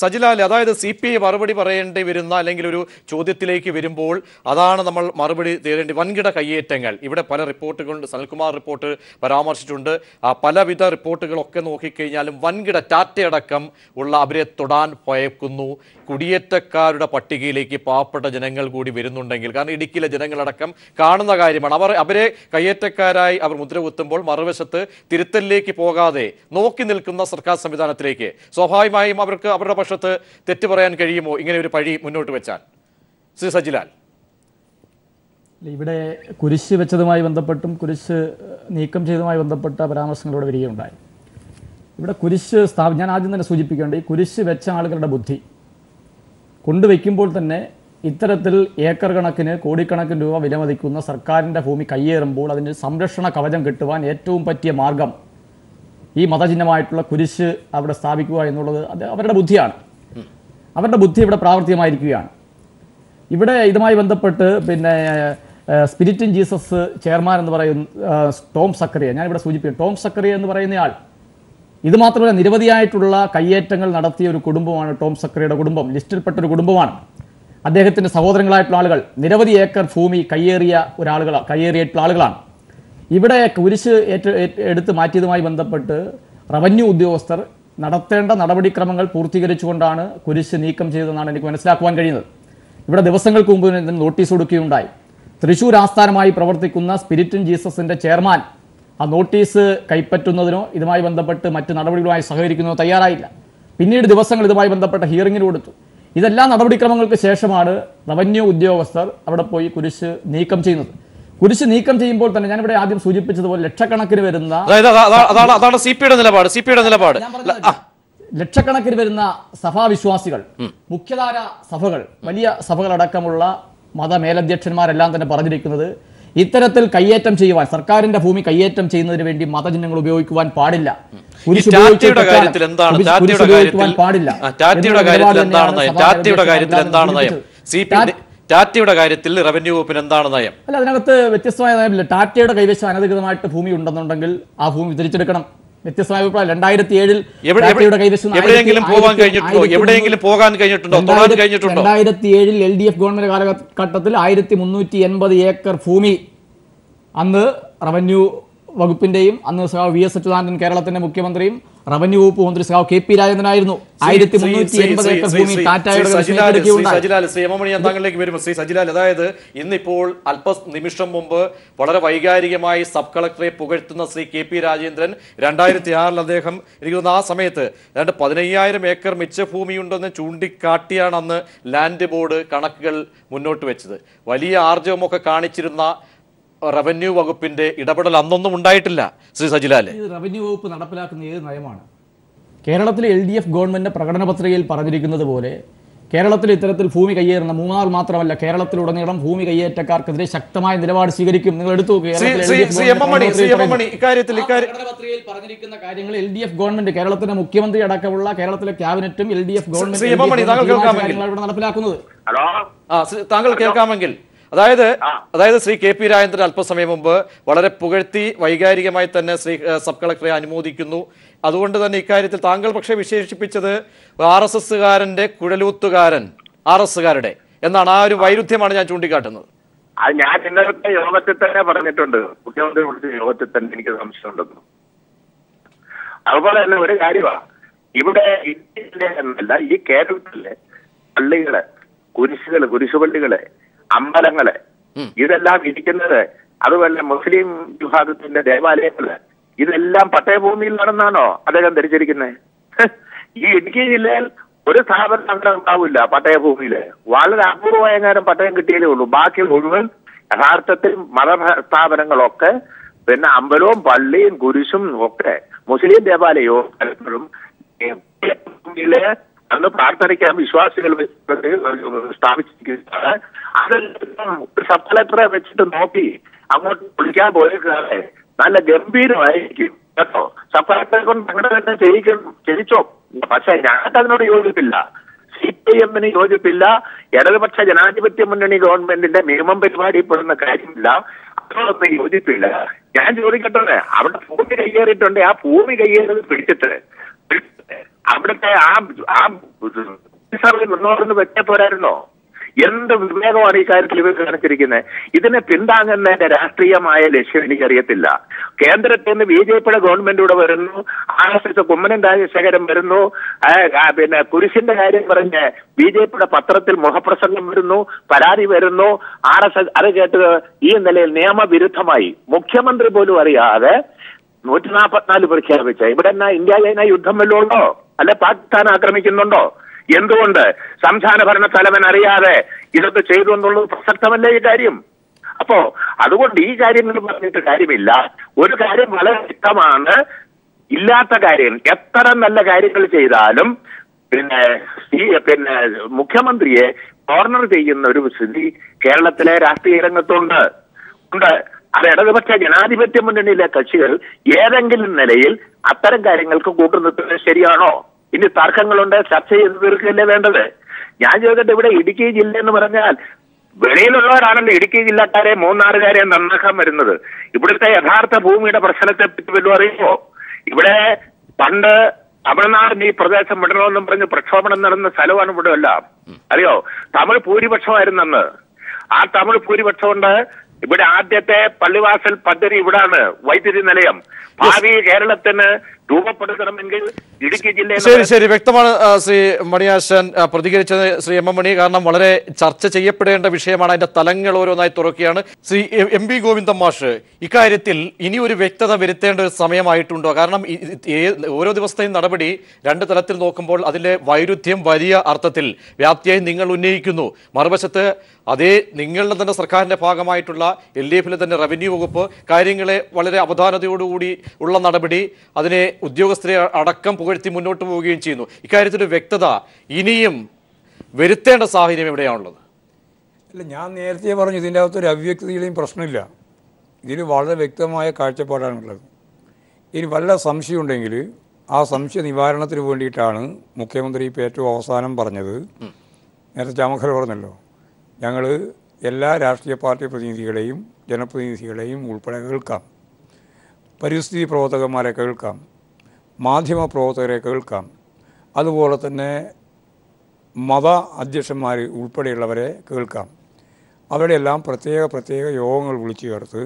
സജിലാൽ, അതായത് CPI മറുപടി പറയേണ്ടി വരുന്ന അല്ലെങ്കിൽ ഒരു ചോദ്യത്തിലേക്ക് വരുമ്പോൾ അതാണ് നമ്മൾ മറുപടി തേടേണ്ടി. വൻകിട കയ്യേറ്റങ്ങൾ ഇവിടെ പല റിപ്പോർട്ടുകളുണ്ട്. സനൽകുമാർ റിപ്പോർട്ട് പരാമർശിച്ചിട്ടുണ്ട്. പലവിധ റിപ്പോർട്ടുകളൊക്കെ നോക്കിക്കഴിഞ്ഞാലും വൻകിട ടാറ്റയടക്കം ഉള്ള അവരെ തൊടാൻ ഭയക്കുന്നു. കുടിയേറ്റക്കാരുടെ പട്ടികയിലേക്ക് പാവപ്പെട്ട ജനങ്ങൾ കൂടി വരുന്നുണ്ടെങ്കിൽ, കാരണം ഇടുക്കിയിലെ ജനങ്ങളടക്കം കാണുന്ന കാര്യമാണ്. അവരെ കയ്യേറ്റക്കാരായി അവർ മുദ്രകുത്തുമ്പോൾ മറുവശത്ത് തിരുത്തലിലേക്ക് പോകാതെ നോക്കി നിൽക്കുന്ന സർക്കാർ സംവിധാനത്തിലേക്ക് സ്വാഭാവികമായും അവർക്ക് അവരുടെ പക്ഷത്ത് തെറ്റ് പറയാൻ കഴിയുമോ ഇങ്ങനെ ഒരു പഴി മുന്നോട്ട് വെച്ചാൽ? ശ്രീ സജിലാൽ, ഇവിടെ കുരിശ് വെച്ചതുമായി ബന്ധപ്പെട്ടും കുരിശ് നീക്കം ചെയ്തതുമായി ബന്ധപ്പെട്ട പരാമർശങ്ങളോട് വരികയുണ്ടായി. ഇവിടെ കുരിശ് ഞാൻ ആദ്യം തന്നെ സൂചിപ്പിക്കേണ്ടത്, ഈ കുരിശ് വെച്ച ആളുകളുടെ ബുദ്ധി കൊണ്ടുവയ്ക്കുമ്പോൾ തന്നെ ഇത്തരത്തിൽ ഏക്കർ കണക്കിന് കോടിക്കണക്കിന് രൂപ വിലമതിക്കുന്ന സർക്കാരിൻ്റെ ഭൂമി കയ്യേറുമ്പോൾ അതിന് സംരക്ഷണ കവചം കിട്ടുവാൻ ഏറ്റവും പറ്റിയ മാർഗം ഈ മതചിഹ്നമായിട്ടുള്ള കുരിശ് അവിടെ സ്ഥാപിക്കുക എന്നുള്ളത് അത് അവരുടെ ബുദ്ധിയാണ്. അവരുടെ ബുദ്ധി ഇവിടെ പ്രാവർത്തികമായിരിക്കുകയാണ്. ഇവിടെ ഇതുമായി ബന്ധപ്പെട്ട് സ്പിരിറ്റ് ഇൻ ജീസസ് ചെയർമാൻ എന്ന് പറയുന്ന ടോം സക്കറിയ, ഞാനിവിടെ സൂചിപ്പിക്കും, ടോം സക്കറിയ എന്ന് പറയുന്നയാൾ ഇത് മാത്രമല്ല നിരവധിയായിട്ടുള്ള കയ്യേറ്റങ്ങൾ നടത്തിയ ഒരു കുടുംബമാണ് ടോം സക്കറിയുടെ കുടുംബം. ലിസ്റ്റിൽപ്പെട്ടൊരു കുടുംബമാണ്. അദ്ദേഹത്തിൻ്റെ സഹോദരങ്ങളായിട്ടുള്ള ആളുകൾ നിരവധി ഏക്കർ ഭൂമി കയ്യേറിയിട്ടുള്ള ആളുകളാണ്. ഇവിടെ കുരിശ് എടുത്ത് മാറ്റിയതുമായി ബന്ധപ്പെട്ട് റവന്യൂ ഉദ്യോഗസ്ഥർ നടത്തേണ്ട നടപടിക്രമങ്ങൾ പൂർത്തീകരിച്ചുകൊണ്ടാണ് കുരിശ് നീക്കം ചെയ്തതെന്നാണ് എനിക്ക് മനസ്സിലാക്കുവാൻ കഴിയുന്നത്. ഇവിടെ ദിവസങ്ങൾക്ക് മുമ്പ് നോട്ടീസ് കൊടുക്കുകയുണ്ടായി. തൃശ്ശൂർ ആസ്ഥാനമായി പ്രവർത്തിക്കുന്ന സ്പിരിറ്റ് ഇൻ ജീസസിൻ്റെ ചെയർമാൻ ആ നോട്ടീസ് കൈപ്പറ്റുന്നതിനോ ഇതുമായി ബന്ധപ്പെട്ട് മറ്റ് നടപടികളുമായി സഹകരിക്കുന്നതിനോ തയ്യാറായില്ല. പിന്നീട് ദിവസങ്ങൾ ഇതുമായി ബന്ധപ്പെട്ട ഹിയറിംഗിന് കൊടുത്തു. ഇതെല്ലാം നടപടിക്രമങ്ങൾക്ക് ശേഷമാണ് റവന്യൂ ഉദ്യോഗസ്ഥർ അവിടെ പോയി കുരിശ് നീക്കം ചെയ്യുന്നത്. കുരിശ് നീക്കം ചെയ്യുമ്പോൾ തന്നെ ഞാനിവിടെ ആദ്യം സൂചിപ്പിച്ചതുപോലെ ലക്ഷക്കണക്കിന് വരുന്ന ലക്ഷക്കണക്കിന് വരുന്ന സഭാവിശ്വാസികൾ, മുഖ്യധാര സഭകൾ, വലിയ സഭകളടക്കമുള്ള മതമേലധ്യക്ഷന്മാരെല്ലാം തന്നെ പറഞ്ഞിരിക്കുന്നത് ഇത്തരത്തിൽ കയ്യേറ്റം ചെയ്യുവാൻ, സർക്കാരിന്റെ ഭൂമി കയ്യേറ്റം ചെയ്യുന്നതിന് വേണ്ടി മതചിഹ്നങ്ങൾ ഉപയോഗിക്കുവാൻ പാടില്ല, ടാറ്റയുടെ കാര്യത്തിൽ എന്താണ് നയം? ടാറ്റയുടെ കാര്യത്തിൽ റവന്യൂ വകുപ്പിന് എന്താണ് നയം? അല്ല, അതിനകത്ത് വ്യത്യസ്തമായ നയമില്ല. ടാറ്റയുടെ കൈവശം അനധികൃതമായിട്ട് ഭൂമി ഉണ്ടെന്നുണ്ടെങ്കിൽ ആ ഭൂമി തിരിച്ചെടുക്കണം. വ്യത്യസ്തമായ അഭിപ്രായം 2007 ടാറ്റയുടെ കൈവശം 2007 LDF ഗവൺമെന്റ് കാലഘട്ടത്തിൽ 1380 ഏക്കർ ഭൂമി അന്ന് റവന്യൂ വകുപ്പിന്റെയും അന്ന് VS അച്യുതാനന്ദൻ കേരളത്തിന്റെ മുഖ്യമന്ത്രിയും റവന്യൂ വകുപ്പ് മന്ത്രി KP രാജേന്ദ്രനായിരുന്നു. 1380 ഏക്കർ ഭൂമി ടാറ്റയുടെ താങ്കളിലേക്ക് വരുമ്പോൾ ശ്രീ സജിലാൽ, അതായത് ഇന്നിപ്പോൾ നിമിഷം മുമ്പ് വളരെ വൈകാരികമായി സബ് കളക്ടറെ പുകഴ്ത്തുന്ന ശ്രീ KP രാജേന്ദ്രൻ 2006 അദ്ദേഹം എനിക്ക് തോന്നുന്നു ആ സമയത്ത് 15,000 ഏക്കർ മിച്ചഭൂമിയുണ്ടെന്ന് ചൂണ്ടിക്കാട്ടിയാണ് അന്ന് ലാൻഡ് ബോർഡ് കണക്കുകൾ മുന്നോട്ട് വെച്ചത്. വലിയ ആർജവമൊക്കെ കാണിച്ചിരുന്ന റവന്യൂ വകുപ്പിന്റെ ഇടപെടൽ അന്നൊന്നും ഉണ്ടായിട്ടില്ല. ശ്രീ സജിലാല്, റവന്യൂ വകുപ്പ് നടപ്പിലാക്കുന്ന ഏത് നയമാണ്? കേരളത്തിലെ LDF ഗവൺമെന്റ് പ്രകടന പത്രികയിൽ പറഞ്ഞിരിക്കുന്നത് പോലെ കേരളത്തിൽ ഇത്തരത്തിൽ ഭൂമി കയ്യേറുന്ന മൂന്നാർ മാത്രമല്ല കേരളത്തിലുടനീളം ഭൂമി കയ്യേറ്റക്കാർക്കെതിരെ ശക്തമായ നിലപാട് സ്വീകരിക്കും. നിങ്ങൾ എടുത്തു പത്രികയിൽ പറഞ്ഞിരിക്കുന്ന കാര്യങ്ങൾ LDF ഗവൺമെന്റ്, കേരളത്തിന്റെ മുഖ്യമന്ത്രി അടക്കമുള്ള കേരളത്തിലെ ക്യാബിനറ്റും LDF ഗവൺമെന്റ് നടപ്പിലാക്കുന്നത്. താങ്കൾ കേൾക്കാമെങ്കിൽ അതായത് ശ്രീ കെ പി രാജേന്ദ്രൻ അല്പസമയം മുമ്പ് വളരെ പുകഴ്ത്തി വൈകാരികമായി തന്നെ ശ്രീ സബ് കളക്ടറെ അനുമോദിക്കുന്നു. അതുകൊണ്ട് തന്നെ ഇക്കാര്യത്തിൽ താങ്കൾ പക്ഷേ വിശേഷിപ്പിച്ചത് RSSകാരന്റെ കുഴലൂത്തുകാരൻ RSകാരുടെ എന്നാണ്. ആ ഒരു വൈരുദ്ധ്യമാണ് ഞാൻ ചൂണ്ടിക്കാട്ടുന്നത്. അത് ഞാൻ ഇന്നലത്തെ യോഗത്തിൽ തന്നെ പറഞ്ഞിട്ടുണ്ട്, മുഖ്യമന്ത്രി വിളിച്ച യോഗത്തിൽ തന്നെ എനിക്ക് സംശയമുണ്ടെന്ന്. അതുപോലെ തന്നെ ഒരു കാര്യമാണ്, ഇവിടെ ഇന്ത്യയിലെ എന്നല്ല ഈ കേരളത്തിലെ പള്ളികള്, കുരിശുപള്ളികള്, അമ്പലങ്ങള് ഇതെല്ലാം ഇരിക്കുന്നത്, അതുപോലെ മുസ്ലിം വിഭാഗത്തിന്റെ ദേവാലയങ്ങള് ഇതെല്ലാം പട്ടയഭൂമിയിലാണെന്നാണോ അദ്ദേഹം ധരിച്ചിരിക്കുന്നത്? ഈ ഇടുക്കി ജില്ലയിൽ ഒരു സ്ഥാപനം അങ്ങനെ ഉണ്ടാവില്ല പട്ടയഭൂമിയില്. വളരെ അപൂർവമായെങ്ങാനും പട്ടയം കിട്ടിയതേ ഉള്ളൂ. ബാക്കി മുഴുവൻ യഥാർത്ഥത്തിൽ മതസ്ഥാപനങ്ങളൊക്കെ, പിന്നെ അമ്പലവും പള്ളിയും കുരിശും ഒക്കെ മുസ്ലിം ദേവാലയവും പലപ്പോഴും അന്ന് പ്രാർത്ഥനയ്ക്കാൻ വിശ്വാസികൾ സ്ഥാപിച്ചിരിക്കുന്നത്. അതെല്ലാം സബ് കളക്ടറെ വെച്ചിട്ട് നോക്കി അങ്ങോട്ട് വിളിക്കാൻ പോയേക്കാതെ നല്ല ഗംഭീരമായിരിക്കും കേട്ടോ. സബ് കളക്ടറെ കൊണ്ട് അങ്ങനെ തന്നെ ചെയ്യിച്ചോ. പക്ഷെ ഞങ്ങൾക്ക് അതിനോട് യോജിപ്പില്ല, CPIM-ന് യോജിപ്പില്ല, ഇടതുപക്ഷ ജനാധിപത്യ മുന്നണി ഗവൺമെന്റിന്റെ നിയമം പരിപാടിപ്പെടുന്ന കാര്യമില്ല, അതിനോടൊന്നും യോജിപ്പില്ല. ഞാൻ ചോദിക്കട്ടെ, അവിടെ ഭൂമി കയ്യേറിയിട്ടുണ്ട്, ആ ഭൂമി കയ്യേറിയത് പിടിച്ചിട്ട് അവിടുത്തെ ആ മുന്നോട്ട് വെച്ചേ പോരായിരുന്നോ? എന്ത് വിവേകമാണ് ഈ കാര്യത്തിൽ ഇവർ കാണിച്ചിരിക്കുന്നത്? ഇതിനെ പിന്താങ്ങുന്നതിന്റെ രാഷ്ട്രീയമായ ലക്ഷ്യം എനിക്കറിയത്തില്ല. കേന്ദ്രത്തിൽ നിന്ന് BJP-യുടെ ഗവൺമെന്റ് ഇവിടെ വരുന്നു, RSS കുമ്മനം രാജശേഖരൻ വരുന്നു, പിന്നെ കുരിശിന്റെ കാര്യം പറഞ്ഞ് BJP-യുടെ പത്രത്തിൽ മുഖപ്രസംഗം വരുന്നു, പരാതി വരുന്നു. RSS അത് കേട്ട് ഈ നിലയിൽ നിയമവിരുദ്ധമായി മുഖ്യമന്ത്രി പോലും അറിയാതെ 144 പ്രഖ്യാപിച്ച ഇവിടെ എന്നാ ഇന്ത്യ ചൈന യുദ്ധം വല്ലതും ഉണ്ടോ? അല്ലെ പാകിസ്ഥാൻ ആക്രമിക്കുന്നുണ്ടോ? എന്തുകൊണ്ട് സംസ്ഥാന ഭരണ തലവൻ അറിയാതെ ഇതൊക്കെ ചെയ്തു എന്നുള്ളത് പ്രസക്തമല്ലേ ഈ കാര്യം? അപ്പോ അതുകൊണ്ട് ഈ കാര്യങ്ങൾ പറഞ്ഞിട്ട് കാര്യമില്ല. ഒരു കാര്യം വളരെ വ്യക്തമാണ്, ഇല്ലാത്ത കാര്യം എത്ര നല്ല കാര്യങ്ങൾ ചെയ്താലും പിന്നെ മുഖ്യമന്ത്രിയെ കോർണർ ചെയ്യുന്ന ഒരു സ്ഥിതി കേരളത്തിലെ രാഷ്ട്രീയ രംഗത്തുണ്ട്. അത് ഇടതുപക്ഷ ജനാധിപത്യ മുന്നണിയിലെ കക്ഷികൾ ഏതെങ്കിലും നിലയിൽ അത്തരം കാര്യങ്ങൾക്ക് കൂട്ടുനിൽക്കുന്നത് ശരിയാണോ? ഇനി തർക്കങ്ങളുണ്ട്, ചർച്ച ചെയ്ത് തീർക്കുകയല്ലേ വേണ്ടത്? ഞാൻ ചോദിക്കട്ടെ, ഇവിടെ ഇടുക്കി ജില്ല എന്ന് പറഞ്ഞാൽ വെളിയിലുള്ളവരാണല്ലോ ഇടുക്കി ജില്ലക്കാരെ മൂന്നാറുകാരെ നന്നാക്കാൻ വരുന്നത്. ഇവിടുത്തെ യഥാർത്ഥ ഭൂമിയുടെ പ്രശ്നത്തെ പറ്റി വല്ലതും അറിയുമോ? ഇവിടെ പണ്ട് തമിഴ്നാടിന് ഈ പ്രദേശം വിടണമെന്നും പറഞ്ഞ് പ്രക്ഷോഭണം നടന്ന സ്ഥലമാണ് ഇവിടെ എല്ലാം. അറിയോ? തമിഴ് ഭൂരിപക്ഷമായിരുന്നെന്ന്. ആ തമിഴ് ഭൂരിപക്ഷം കൊണ്ട് ഇവിടെ ആദ്യത്തെ പള്ളിവാസൽ പദ്ധതി ഇവിടാണ്, വൈദ്യുതി നിലയം. ഭാവി കേരളത്തിന് രൂപപ്പെടുത്തണമെങ്കിൽ ഇടുക്കി ജില്ലയിൽ ശരി വ്യക്തമാണ് ശ്രീ മണിയാശൻ പ്രതികരിച്ചത്. ശ്രീ M. മണി, കാരണം വളരെ ചർച്ച ചെയ്യപ്പെടേണ്ട വിഷയമാണ്, അതിന്റെ തലങ്ങൾ ഓരോന്നായി തുറക്കുകയാണ്. ശ്രീ MB ഗോവിന്ദൻ മാഷ്, ഇക്കാര്യത്തിൽ ഇനി ഒരു വ്യക്തത വരുത്തേണ്ട ഒരു സമയമായിട്ടുണ്ടോ? കാരണം ഓരോ ദിവസത്തെയും നടപടി രണ്ട് തലത്തിൽ നോക്കുമ്പോൾ അതിലെ വൈരുദ്ധ്യം വലിയ അർത്ഥത്തിൽ വ്യാപ്തിയായി നിങ്ങൾ ഉന്നയിക്കുന്നു. മറുവശത്ത് അതേ നിങ്ങളുടെ തന്നെ സർക്കാരിന്റെ ഭാഗമായിട്ടുള്ള LDF-ലെ തന്നെ റവന്യൂ വകുപ്പ് കാര്യങ്ങളെ വളരെ അവധാനതയോടുകൂടി ഉള്ള നടപടി, അതിനെ ഉദ്യോഗസ്ഥരെ അടക്കം പുകഴ്ത്തി മുന്നോട്ട് പോവുകയും ചെയ്യുന്നു. ഇക്കാര്യത്തിലൊരു വ്യക്തത ഇനിയും വരുത്തേണ്ട സാഹചര്യം എവിടെയാണുള്ളത്? അല്ല, ഞാൻ നേരത്തെ പറഞ്ഞു ഇതിൻ്റെ അകത്തൊരു അവ്യക്തതയുടെയും പ്രശ്നമില്ല. ഇതിൽ വളരെ വ്യക്തമായ കാഴ്ചപ്പാടാണുള്ളത്. ഇനി വല്ല സംശയമുണ്ടെങ്കിൽ ആ സംശയ നിവാരണത്തിന് വേണ്ടിയിട്ടാണ് മുഖ്യമന്ത്രി ഇപ്പോൾ ഏറ്റവും അവസാനം പറഞ്ഞത്. നേരത്തെ ചാമക്കര പറഞ്ഞല്ലോ, ഞങ്ങൾ എല്ലാ രാഷ്ട്രീയ പാർട്ടി പ്രതിനിധികളെയും ജനപ്രതിനിധികളെയും ഉൾപ്പെടെ കേൾക്കാം, പരിസ്ഥിതി പ്രവർത്തകന്മാരെ കേൾക്കാം, മാധ്യമ പ്രവർത്തകരെ കേൾക്കാം, അതുപോലെ തന്നെ മത അധ്യക്ഷന്മാർ ഉൾപ്പെടെയുള്ളവരെ കേൾക്കാം. അവരുടെയെല്ലാം പ്രത്യേക യോഗങ്ങൾ വിളിച്ചു ചേർത്ത്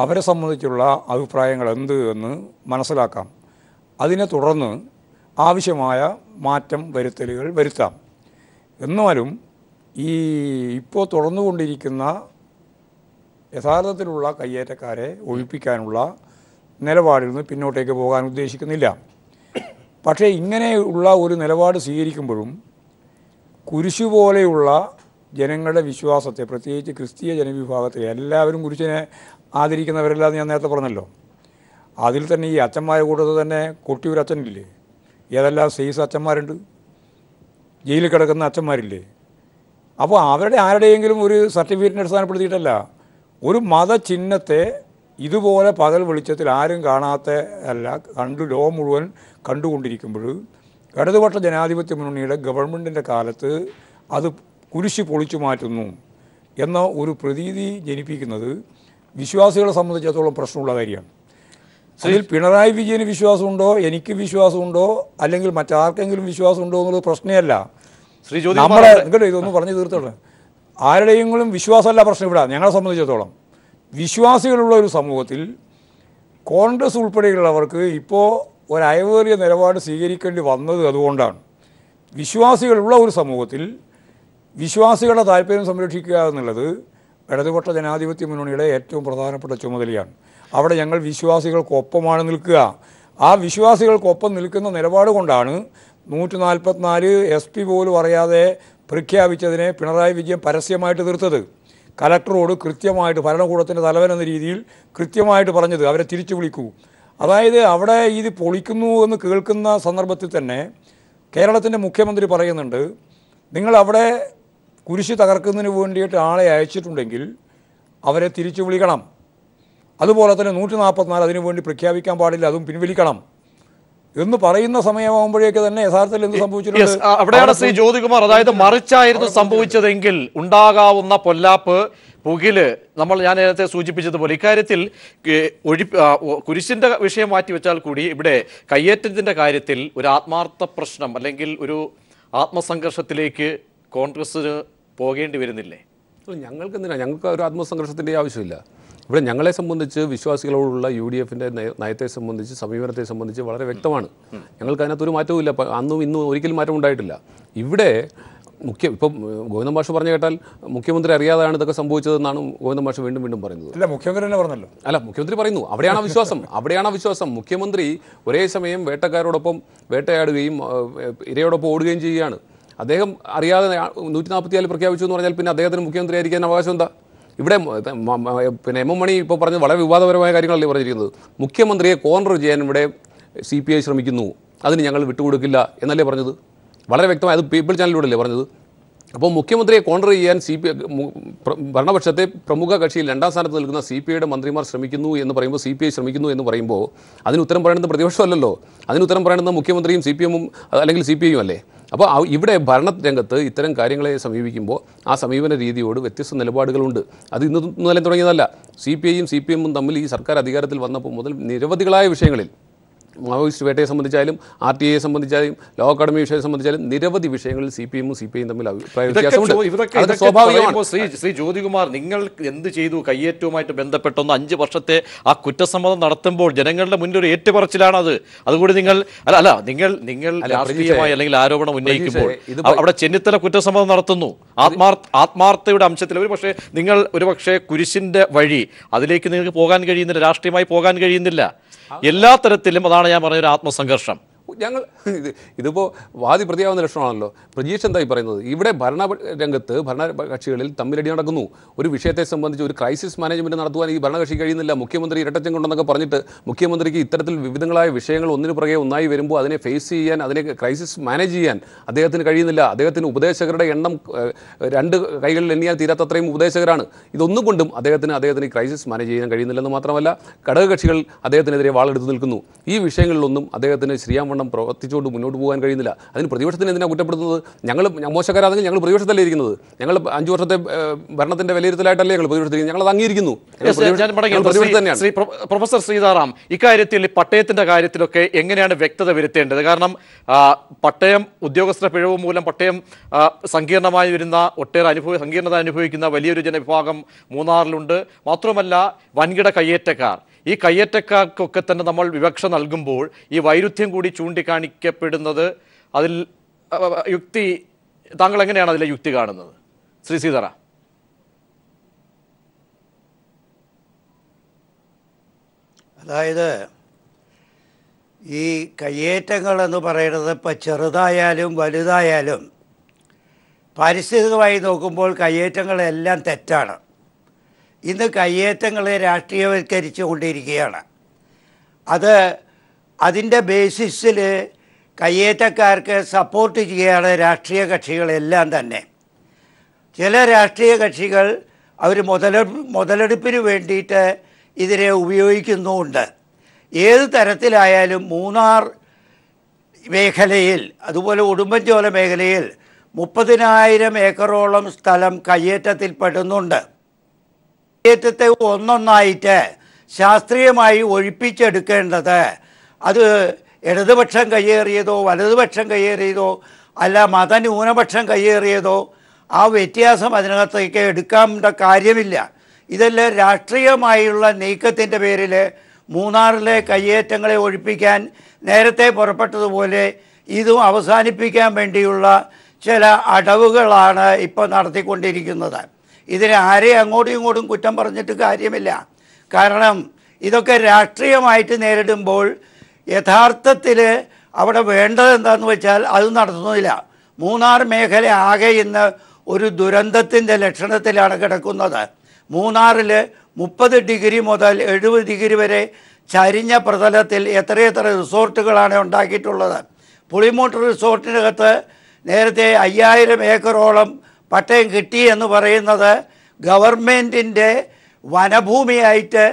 അവരെ സംബന്ധിച്ചുള്ള അഭിപ്രായങ്ങൾ എന്ത് എന്ന് മനസ്സിലാക്കാം. അതിനെ തുടർന്ന് ആവശ്യമായ മാറ്റം വരുത്തലുകൾ വരുത്താം. എന്നാലും ഈ ഇപ്പോൾ തുടർന്നുകൊണ്ടിരിക്കുന്ന യഥാർത്ഥത്തിലുള്ള കയ്യേറ്റക്കാരെ ഒഴിപ്പിക്കാനുള്ള നിലപാടിൽ നിന്ന് പിന്നോട്ടേക്ക് പോകാൻ ഉദ്ദേശിക്കുന്നില്ല. പക്ഷേ ഇങ്ങനെയുള്ള ഒരു നിലപാട് സ്വീകരിക്കുമ്പോഴും കുരിശു പോലെയുള്ള ജനങ്ങളുടെ വിശ്വാസത്തെ, പ്രത്യേകിച്ച് ക്രിസ്തീയ ജനവിഭാഗത്തെ, എല്ലാവരും കുരിശിനെ ആദരിക്കുന്നവരെല്ലാം ഞാൻ നേരത്തെ പറഞ്ഞല്ലോ. അതിൽ തന്നെ ഈ അച്ഛന്മാരെ കൂട്ടത്തിൽ തന്നെ കൊട്ടിയൂരച്ഛനില്ലേ, ഏതെല്ലാം സൈസ് അച്ഛന്മാരുണ്ട്, ജയിലിൽ കിടക്കുന്ന അച്ഛന്മാരില്ലേ. അപ്പോൾ അവരുടെ ആരുടെയെങ്കിലും ഒരു സർട്ടിഫിക്കറ്റിനെ അടിസ്ഥാനപ്പെടുത്തിയിട്ടല്ല, ഒരു മതചിഹ്നത്തെ ഇതുപോലെ പകൽ വെളിച്ചത്തിൽ ആരും കാണാത്ത അല്ല, ലോകം മുഴുവൻ കണ്ടുകൊണ്ടിരിക്കുമ്പോൾ ഇടതുപക്ഷ ജനാധിപത്യ മുന്നണിയുടെ ഗവൺമെൻറ്റിൻ്റെ കാലത്ത് അത് കുരിശ് പൊളിച്ചു മാറ്റുന്നു എന്ന ഒരു പ്രതീതി ജനിപ്പിക്കുന്നത് വിശ്വാസികളെ സംബന്ധിച്ചിടത്തോളം പ്രശ്നമുള്ള കാര്യമാണ്. അതിൽ പിണറായി വിജയന് വിശ്വാസമുണ്ടോ, എനിക്ക് വിശ്വാസമുണ്ടോ, അല്ലെങ്കിൽ മറ്റാർക്കെങ്കിലും വിശ്വാസമുണ്ടോ എന്നുള്ളത് പ്രശ്നമല്ല. നമ്മളെ നിങ്ങൾ ഇതൊന്നും പറഞ്ഞു തീർത്തോളൂ. ആരുടെയെങ്കിലും വിശ്വാസമല്ല പ്രശ്നം ഇവിടെ. ഞങ്ങളെ സംബന്ധിച്ചിടത്തോളം വിശ്വാസികളുള്ള ഒരു സമൂഹത്തിൽ കോൺഗ്രസ് ഉൾപ്പെടെയുള്ളവർക്ക് ഇപ്പോൾ ഒരയവേറിയ നിലപാട് സ്വീകരിക്കേണ്ടി വന്നത് അതുകൊണ്ടാണ്. വിശ്വാസികളുള്ള ഒരു സമൂഹത്തിൽ വിശ്വാസികളുടെ താല്പര്യം സംരക്ഷിക്കുക എന്നുള്ളത് ഇടതുപക്ഷ ജനാധിപത്യ മുന്നണിയുടെ ഏറ്റവും പ്രധാനപ്പെട്ട ചുമതലയാണ്. അവിടെ ഞങ്ങൾ വിശ്വാസികൾക്കൊപ്പമാണ് നിൽക്കുക. ആ വിശ്വാസികൾക്കൊപ്പം നിൽക്കുന്ന നിലപാട് കൊണ്ടാണ് 144 SP പോലും അറിയാതെ പ്രഖ്യാപിച്ചതിനെ പിണറായി വിജയൻ പരസ്യമായിട്ട് തീർത്തത്. കലക്ടറോട് കൃത്യമായിട്ട് ഭരണകൂടത്തിൻ്റെ തലവൻ എന്ന രീതിയിൽ കൃത്യമായിട്ട് പറഞ്ഞത് അവരെ തിരിച്ചു വിളിക്കൂ. അതായത് അവിടെ ഇത് പൊളിക്കുന്നു എന്ന് കേൾക്കുന്ന സന്ദർഭത്തിൽ തന്നെ കേരളത്തിൻ്റെ മുഖ്യമന്ത്രി പറയുന്നുണ്ട്, നിങ്ങൾ അവിടെ കുരിശ് തകർക്കുന്നതിന് വേണ്ടിയിട്ട് ആളെ അയച്ചിട്ടുണ്ടെങ്കിൽ അവരെ തിരിച്ചു വിളിക്കണം. അതുപോലെ തന്നെ 144 അതിനു വേണ്ടി പ്രഖ്യാപിക്കാൻ പാടില്ല, അതും പിൻവലിക്കണം എന്ന് പറയുന്ന സമയമാകുമ്പോഴേക്ക് തന്നെ യഥാർത്ഥത്തിൽ എന്ത് സംഭവിച്ചിട്ടുണ്ട്? അവിടെയാണ് ശ്രീ ജ്യോതികുമാർ, അതായത് മറിച്ചായിരുന്നു സംഭവിച്ചതെങ്കിൽ ഉണ്ടാകാവുന്ന പൊല്ലാപ്പ് പുകില് ഞാൻ നേരത്തെ സൂചിപ്പിച്ചതുപോലെ ഇക്കാര്യത്തിൽ കുരിശിന്റെ വിഷയം മാറ്റിവെച്ചാൽ കൂടി ഇവിടെ കയ്യേറ്റത്തിന്റെ കാര്യത്തിൽ ഒരു ആത്മാർത്ഥ പ്രശ്നം അല്ലെങ്കിൽ ഒരു ആത്മസംഘർഷത്തിലേക്ക് കോൺഗ്രസിന് പോകേണ്ടി വരുന്നില്ലേ? ഞങ്ങൾക്ക് എന്തിനാ? ഞങ്ങൾക്ക് ഒരു ആത്മസംഘർഷത്തിൻ്റെ ആവശ്യമില്ല. ഇവിടെ ഞങ്ങളെ സംബന്ധിച്ച് വിശ്വാസികളോടുള്ള UDFന്റെ നയത്തെ സംബന്ധിച്ച് സമീപനത്തെ സംബന്ധിച്ച് വളരെ വ്യക്തമാണ്. ഞങ്ങൾക്ക് അതിനകത്തൊരു മാറ്റവുമില്ല. അന്നും ഇന്നും ഒരിക്കലും മാറ്റം ഉണ്ടായിട്ടില്ല. ഇവിടെ ഇപ്പം ഗോവിന്ദൻ മാഷ് പറഞ്ഞു കേട്ടാൽ മുഖ്യമന്ത്രി അറിയാതെയാണ് ഇതൊക്കെ സംഭവിച്ചതെന്നാണ് ഗോവിന്ദൻ മാഷ് വീണ്ടും വീണ്ടും പറയുന്നത്. അല്ല, മുഖ്യമന്ത്രി തന്നെ പറഞ്ഞല്ലോ. അല്ല, മുഖ്യമന്ത്രി പറയുന്നു. അവിടെയാണ് വിശ്വാസം. മുഖ്യമന്ത്രി ഒരേ സമയം വേട്ടക്കാരോടൊപ്പം വേട്ടയാടുകയും ഇരയോടൊപ്പം ഓടുകയും ചെയ്യുകയാണ്. അദ്ദേഹം അറിയാതെ 144 പ്രഖ്യാപിച്ചു എന്ന് പറഞ്ഞാൽ പിന്നെ അദ്ദേഹത്തിന് മുഖ്യമന്ത്രി ആയിരിക്കാൻ അവകാശം എന്താ? ഇവിടെ പിന്നെ M.M. മണി ഇപ്പോൾ പറഞ്ഞത് വളരെ വിവാദപരമായ കാര്യങ്ങളല്ലേ പറഞ്ഞിരിക്കുന്നത്. മുഖ്യമന്ത്രിയെ കോർണർ ചെയ്യാൻ ഇവിടെ CPI ശ്രമിക്കുന്നു, അതിന് ഞങ്ങൾ വിട്ടുകൊടുക്കില്ല എന്നല്ലേ പറഞ്ഞത്? വളരെ വ്യക്തമായി അത് പീപ്പിൾ ചാനലിലൂടെയല്ലേ പറഞ്ഞത്. അപ്പോൾ മുഖ്യമന്ത്രിയെ കോൺട്രോൾ ചെയ്യാൻ ഭരണപക്ഷത്തെ പ്രമുഖ കക്ഷിയിൽ 2ാം സ്ഥാനത്ത് നിൽക്കുന്ന CPIയുടെ മന്ത്രിമാർ ശ്രമിക്കുന്നു എന്ന് പറയുമ്പോൾ, CPI ശ്രമിക്കുന്നു എന്ന് പറയുമ്പോൾ അതിന് ഉത്തരം പറയുന്നത് പ്രതിപക്ഷമല്ലല്ലോ. അതിന് ഉത്തരം പറയുന്നത് മുഖ്യമന്ത്രിയും CPM-ഉം അല്ലെങ്കിൽ CPI-യും അല്ലേ. അപ്പോൾ ഇവിടെ ഭരണരംഗത്ത് ഇത്തരം കാര്യങ്ങളെ സമീപിക്കുമ്പോൾ ആ സമീപന രീതിയോട് വ്യത്യസ്ത നിലപാടുകളുണ്ട്. അത് ഇന്നലെ തുടങ്ങിയതല്ല. CPI-യും CPM-ഉം തമ്മിൽ ഈ സർക്കാർ അധികാരത്തിൽ വന്നപ്പോൾ മുതൽ നിരവധികളായ വിഷയങ്ങളിൽ, മാവോയിസ്റ്റ് വേട്ടയെ സംബന്ധിച്ചാലും RTA സംബന്ധിച്ചാലും ലോ അക്കാഡമി വിഷയം സംബന്ധിച്ചാലും നിരവധി വിഷയങ്ങളിൽ CPM-ഉം CPI-യും തമ്മിൽ അഭിപ്രായ വ്യത്യാസമുണ്ട്. സ്വാഭാവികമാണ്. ശ്രീ ജ്യോതികുമാർ, നിങ്ങൾ എന്ത് ചെയ്തു? കയ്യേറ്റവുമായിട്ട് ബന്ധപ്പെട്ടൊന്ന് 5 വർഷത്തെ ആ കുറ്റസമ്മതം നടത്തുമ്പോൾ ജനങ്ങളുടെ മുന്നിൽ ഒരു ഏറ്റുപറച്ചിലാണത്. അതുകൂടി നിങ്ങൾ രാഷ്ട്രീയമായി അല്ലെങ്കിൽ ആരോപണം ഉന്നയിക്കുമ്പോൾ അവിടെ ചെന്നിത്തല കുറ്റസമ്മതം നടത്തുന്നു ആത്മാർത്ഥയുടെ അംശത്തിൽ. പക്ഷേ നിങ്ങൾ ഒരുപക്ഷെ കുരിശിന്റെ വഴി അതിലേക്ക് നിങ്ങൾക്ക് പോകാൻ കഴിയുന്നില്ല, രാഷ്ട്രീയമായി പോകാൻ കഴിയുന്നില്ല. എല്ലാ തരത്തിലും അതാണ് ഞാൻ പറഞ്ഞ ഒരു ആത്മസംഘർഷം. ഇതിപ്പോൾ വാദി പ്രതിയാവുന്ന ലക്ഷണമാണല്ലോ. പ്രജീഷ് എന്തായി പറയുന്നത്? ഇവിടെ ഭരണരംഗത്ത് ഭരണകക്ഷികളിൽ തമ്മിലടി നടക്കുന്നു. ഒരു വിഷയത്തെ സംബന്ധിച്ച് ഒരു ക്രൈസിസ് മാനേജ്മെൻറ്റ് നടത്തുവാൻ ഈ ഭരണകക്ഷി കഴിയുന്നില്ല. മുഖ്യമന്ത്രി ഇരട്ടച്ചം കൊണ്ടെന്നൊക്കെ പറഞ്ഞിട്ട് മുഖ്യമന്ത്രിക്ക് ഇത്തരത്തിൽ വിവിധങ്ങളായ വിഷയങ്ങൾ ഒന്നിനു പുറകെ ഒന്നായി വരുമ്പോൾ അതിനെ ഫേസ് ചെയ്യാൻ, അതിനെ ക്രൈസിസ് മാനേജ് ചെയ്യാൻ അദ്ദേഹത്തിന് കഴിയുന്നില്ല. അദ്ദേഹത്തിന് ഉപദേശകരുടെ എണ്ണം 2 കൈകളിൽ എണ്ണിയാൽ തീരാത്തത്രയും ഉപദേശകരാണ്. ഇതൊന്നും കൊണ്ടും അദ്ദേഹത്തിന് ഈ ക്രൈസിസ് മാനേജ് ചെയ്യാൻ കഴിയുന്നില്ലെന്ന് മാത്രമല്ല ഘടകകക്ഷികൾ അദ്ദേഹത്തിനെതിരെ വാളെടുത്ത് നിൽക്കുന്നു. ഈ വിഷയങ്ങളിലൊന്നും അദ്ദേഹത്തിന് ശ്രീയാവണ്ണം പ്രവർത്തിച്ചുകൊണ്ട് മുന്നോട്ട് പോകാൻ കഴിയുന്നില്ല. അതിന് പ്രതിപക്ഷത്തിന് എന്തിനാണ് കുറ്റപ്പെടുത്തുന്നത്? ഞങ്ങൾ മോശക്കാരാണെങ്കിൽ ഞങ്ങൾ പ്രതിപക്ഷത്തല്ലേ ഇരിക്കുന്നത്? ഞങ്ങൾ 5 വർഷത്തെ ഭരണത്തിന്റെ വിലയിരുത്തലായിട്ടല്ലേ ഞങ്ങൾ പ്രതിപക്ഷത്തിൽ, ഞങ്ങൾ അത് അംഗീകരിക്കുന്നു. പ്രൊഫസർ സീതാറാം, ഇക്കാര്യത്തിൽ പട്ടയത്തിന്റെ കാര്യത്തിലൊക്കെ എങ്ങനെയാണ് വ്യക്തത വരുത്തേണ്ടത്? കാരണം പട്ടയം ഉദ്യോഗസ്ഥരുടെ പിഴവ് മൂലം പട്ടയം സങ്കീർണമായി വരുന്ന സങ്കീർണത അനുഭവിക്കുന്ന വലിയൊരു ജനവിഭാഗം മൂന്നാറിലുണ്ട്. മാത്രമല്ല വൻകിട കയ്യേറ്റക്കാർ, ഈ കയ്യേറ്റക്കാർക്കൊക്കെ തന്നെ നമ്മൾ വിവക്ഷ നൽകുമ്പോൾ ഈ വൈരുദ്ധ്യം കൂടി ചൂണ്ടിക്കാണിക്കപ്പെടുന്നത്, അതിൽ യുക്തി, താങ്കൾ എങ്ങനെയാണ് അതിലെ യുക്തി കാണുന്നത് ശ്രീ സീതാറാം? അതായത് ഈ കയ്യേറ്റങ്ങൾ എന്ന് പറയുന്നത് ഇപ്പം ചെറുതായാലും വലുതായാലും പാരിസ്ഥിതികമായി നോക്കുമ്പോൾ കയ്യേറ്റങ്ങളെല്ലാം തെറ്റാണ്. ഇന്ന് കയ്യേറ്റങ്ങളെ രാഷ്ട്രീയവൽക്കരിച്ചു കൊണ്ടിരിക്കുകയാണ്. അതിൻ്റെ ബേസിസിൽ കയ്യേറ്റക്കാർക്ക് സപ്പോർട്ട് ചെയ്യുകയാണ് രാഷ്ട്രീയ കക്ഷികളെല്ലാം തന്നെ. ചില രാഷ്ട്രീയ കക്ഷികൾ അവർ മുതലെടുപ്പിന് വേണ്ടിയിട്ട് ഇതിനെ ഉപയോഗിക്കുന്നുമുണ്ട്. ഏത് തരത്തിലായാലും മൂന്നാർ മേഖലയിൽ, അതുപോലെ ഉടുമ്പൻചോല മേഖലയിൽ 30,000 ഏക്കറോളം സ്ഥലം കയ്യേറ്റത്തിൽ പെടുന്നുണ്ട്. കയ്യേറ്റത്തെ ഒന്നൊന്നായിട്ട് ശാസ്ത്രീയമായി ഒഴിപ്പിച്ചെടുക്കേണ്ടത് അത് ഇടതുപക്ഷം കയ്യേറിയതോ വലതുപക്ഷം കയ്യേറിയതോ അല്ല മതന്യൂനപക്ഷം കയ്യേറിയതോ ആ വ്യത്യാസം അതിനകത്തേക്ക് എടുക്കേണ്ട കാര്യമില്ല. ഇതെല്ലാം രാഷ്ട്രീയമായുള്ള നീക്കത്തിൻ്റെ പേരിൽ മൂന്നാറിലെ കയ്യേറ്റങ്ങളെ ഒഴിപ്പിക്കാൻ നേരത്തെ പുറപ്പെട്ടതുപോലെ ഇതും അവസാനിപ്പിക്കാൻ വേണ്ടിയുള്ള ചില അടവുകളാണ് ഇപ്പോൾ നടത്തിക്കൊണ്ടിരിക്കുന്നത്. ഇതിനെ ആരെയും അങ്ങോട്ടും ഇങ്ങോട്ടും കുറ്റം പറഞ്ഞിട്ട് കാര്യമില്ല. കാരണം ഇതൊക്കെ രാഷ്ട്രീയമായിട്ട് നേരിടുമ്പോൾ യഥാർത്ഥത്തിൽ അവിടെ വേണ്ടത് എന്താണെന്ന് വെച്ചാൽ അത് നടത്തുന്നില്ല. മൂന്നാർ മേഖല ആകെ ഇന്ന് ഒരു ദുരന്തത്തിൻ്റെ ലക്ഷണത്തിലാണ് കിടക്കുന്നത്. മൂന്നാറിൽ 30 ഡിഗ്രി മുതൽ 70 ഡിഗ്രി വരെ ചരിഞ്ഞ പ്രതലത്തിൽ എത്രയെത്ര റിസോർട്ടുകളാണ് ഉണ്ടാക്കിയിട്ടുള്ളത്. പുളിമൂട്ട് റിസോർട്ടിനകത്ത് നേരത്തെ 5000 ഏക്കറോളം പട്ടയം കിട്ടി എന്ന് പറയുന്നത് ഗവൺമെൻറ്റിൻ്റെ വനഭൂമിയായിട്ട്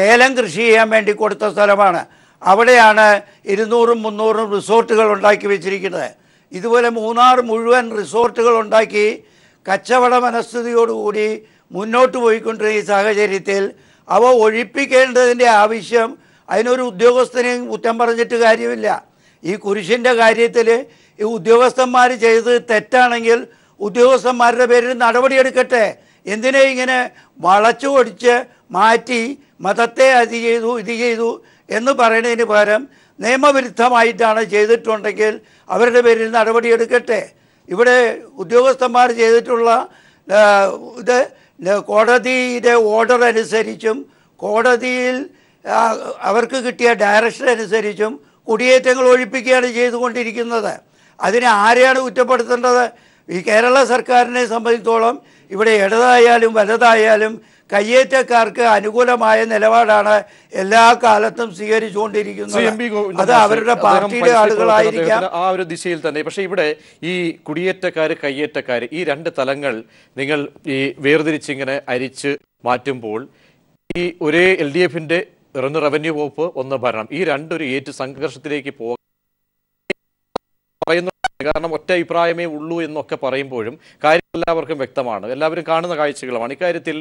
ഏലം കൃഷി ചെയ്യാൻ വേണ്ടി കൊടുത്ത സ്ഥലമാണ്. അവിടെയാണ് 200-300 റിസോർട്ടുകൾ ഉണ്ടാക്കി വെച്ചിരിക്കുന്നത്. ഇതുപോലെ മൂന്നാർ മുഴുവൻ റിസോർട്ടുകൾ ഉണ്ടാക്കി കച്ചവട മനസ്ഥിതിയോടുകൂടി മുന്നോട്ട് പോയിക്കൊണ്ടിരുന്ന ഈ സാഹചര്യത്തിൽ അവ ഒഴിപ്പിക്കേണ്ടതിൻ്റെ ആവശ്യം അതിനൊരു ഉദ്യോഗസ്ഥനെയും കുറ്റം പറഞ്ഞിട്ട് കാര്യമില്ല. ഈ കുരിശിൻ്റെ കാര്യത്തിൽ ഈ ഉദ്യോഗസ്ഥന്മാർ ചെയ്തത് തെറ്റാണെങ്കിൽ ഉദ്യോഗസ്ഥന്മാരുടെ പേരിൽ നടപടിയെടുക്കട്ടെ. എന്തിനെ ഇങ്ങനെ വളച്ചു ഒടിച്ച് മാറ്റി മതത്തെ അത് ചെയ്തു ഇത് ചെയ്തു എന്ന് പറയുന്നതിന് പകരം നിയമവിരുദ്ധമായിട്ടാണ് ചെയ്തിട്ടുണ്ടെങ്കിൽ അവരുടെ പേരിൽ നടപടിയെടുക്കട്ടെ. ഇവിടെ ഉദ്യോഗസ്ഥന്മാർ ചെയ്തിട്ടുള്ള ഇത് കോടതിയുടെ ഓർഡർ അനുസരിച്ചും കോടതിയിൽ അവർക്ക് കിട്ടിയ ഡയറക്ഷൻ അനുസരിച്ചും കുടിയേറ്റങ്ങൾ ഒഴിപ്പിക്കുകയാണ് ചെയ്തുകൊണ്ടിരിക്കുന്നത്. അതിനെ ആരെയാണ് കുറ്റപ്പെടുത്തേണ്ടത്? ഈ കേരള സർക്കാരിനെ സംബന്ധിച്ചോളം ഇവിടെ ഇടതായാലും വലതായാലും കയ്യേറ്റക്കാർക്ക് അനുകൂലമായ നിലപാടാണ് എല്ലാ കാലത്തും സ്വീകരിച്ചുകൊണ്ടിരിക്കുന്നത്. അത് അവരുടെ പാർട്ടിയുടെ ആളുകളായിരിക്കാം. ആ ഒരു ദിശയിൽ തന്നെ. പക്ഷേ ഇവിടെ ഈ കുടിയേറ്റക്കാർ കയ്യേറ്റക്കാർ ഈ രണ്ട് തലങ്ങൾ നിങ്ങൾ ഈ വേർതിരിച്ചിങ്ങനെ അരിച്ച് മാറ്റുമ്പോൾ ഈ ഒരേ LDFന്റെ റവന്യൂ വകുപ്പ് ഒന്ന് ഭരണം ഈ രണ്ടൊരു ഏറ്റു സംഘർഷത്തിലേക്ക് പോകും പറയുന്നു. കാരണം ഒറ്റ അഭിപ്രായമേ ഉള്ളൂ എന്നൊക്കെ പറയുമ്പോഴും കാര്യം എല്ലാവർക്കും വ്യക്തമാണ്, എല്ലാവരും കാണുന്ന കാഴ്ചകളുമാണ്. ഇക്കാര്യത്തിൽ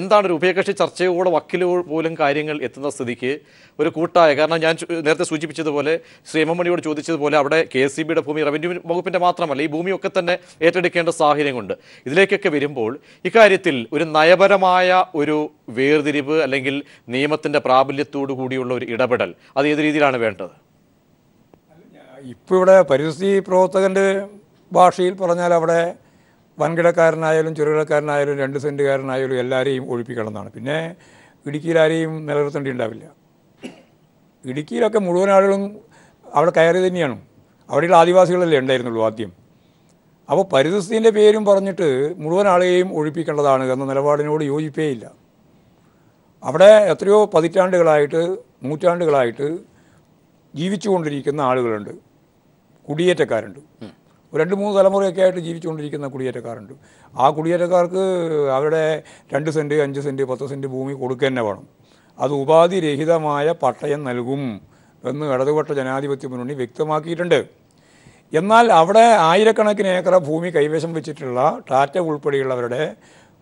എന്താണ് ഒരു ഉഭയകക്ഷി ചർച്ചയോടെ വക്കീലോ പോലും കാര്യങ്ങൾ എത്തുന്ന സ്ഥിതിക്ക് ഒരു കൂട്ടായ, കാരണം ഞാൻ നേരത്തെ സൂചിപ്പിച്ചതുപോലെ ശ്രീ എം മണിയോട് ചോദിച്ചതുപോലെ അവിടെ KSEBയുടെ ഭൂമി റവന്യൂ വകുപ്പിൻ്റെ മാത്രമല്ല ഈ ഭൂമിയൊക്കെ തന്നെ ഏറ്റെടുക്കേണ്ട സാഹചര്യമുണ്ട്. ഇതിലേക്കൊക്കെ വരുമ്പോൾ ഇക്കാര്യത്തിൽ ഒരു നയപരമായ ഒരു വേർതിരിവ് അല്ലെങ്കിൽ നിയമത്തിൻ്റെ പ്രാബല്യത്തോടു കൂടിയുള്ള ഒരു ഇടപെടൽ അത് ഏത് രീതിയിലാണ് വേണ്ടത്? ഇപ്പോൾ ഇവിടെ പരിസ്ഥിതി പ്രവർത്തകൻ്റെ ഭാഷയിൽ പറഞ്ഞാൽ അവിടെ വൻകിടക്കാരനായാലും ചെറുകിടക്കാരനായാലും 2 സെൻറ്റുകാരനായാലും എല്ലാവരെയും ഒഴിപ്പിക്കണമെന്നാണ്. പിന്നെ ഇടുക്കിയിൽ ആരെയും നിലനിർത്തേണ്ടി ഉണ്ടാവില്ല. ഇടുക്കിയിലൊക്കെ മുഴുവൻ ആളുകളും അവിടെ കയറി തന്നെയാണ്. അവിടെയുള്ള ആദിവാസികളല്ലേ ഉണ്ടായിരുന്നുള്ളൂ ആദ്യം. അപ്പോൾ പരിസ്ഥിതിൻ്റെ പേരും പറഞ്ഞിട്ട് മുഴുവൻ ആളെയും ഒഴിപ്പിക്കേണ്ടതാണ് എന്ന നിലപാടിനോട് യോജിപ്പേയില്ല. അവിടെ എത്രയോ പതിറ്റാണ്ടുകളായിട്ട് നൂറ്റാണ്ടുകളായിട്ട് ജീവിച്ചുകൊണ്ടിരിക്കുന്ന ആളുകളുണ്ട്, കുടിയേറ്റക്കാരുണ്ട്. 2-3 തലമുറയൊക്കെ ആയിട്ട് ജീവിച്ചുകൊണ്ടിരിക്കുന്ന കുടിയേറ്റക്കാരുണ്ട്. ആ കുടിയേറ്റക്കാർക്ക് അവരുടെ 2 സെൻറ്റ് 5 സെൻറ്റ് 10 സെൻറ്റ് ഭൂമി കൊടുക്കുക തന്നെ വേണം. അത് ഉപാധിരഹിതമായ പട്ടയം നൽകും എന്ന് ഇടതുപക്ഷ ജനാധിപത്യ മുന്നണി വ്യക്തമാക്കിയിട്ടുണ്ട്. എന്നാൽ അവിടെ ആയിരക്കണക്കിന് ഏക്കർ ഭൂമി കൈവശം വെച്ചിട്ടുള്ള ടാറ്റ ഉൾപ്പെടെയുള്ളവരുടെ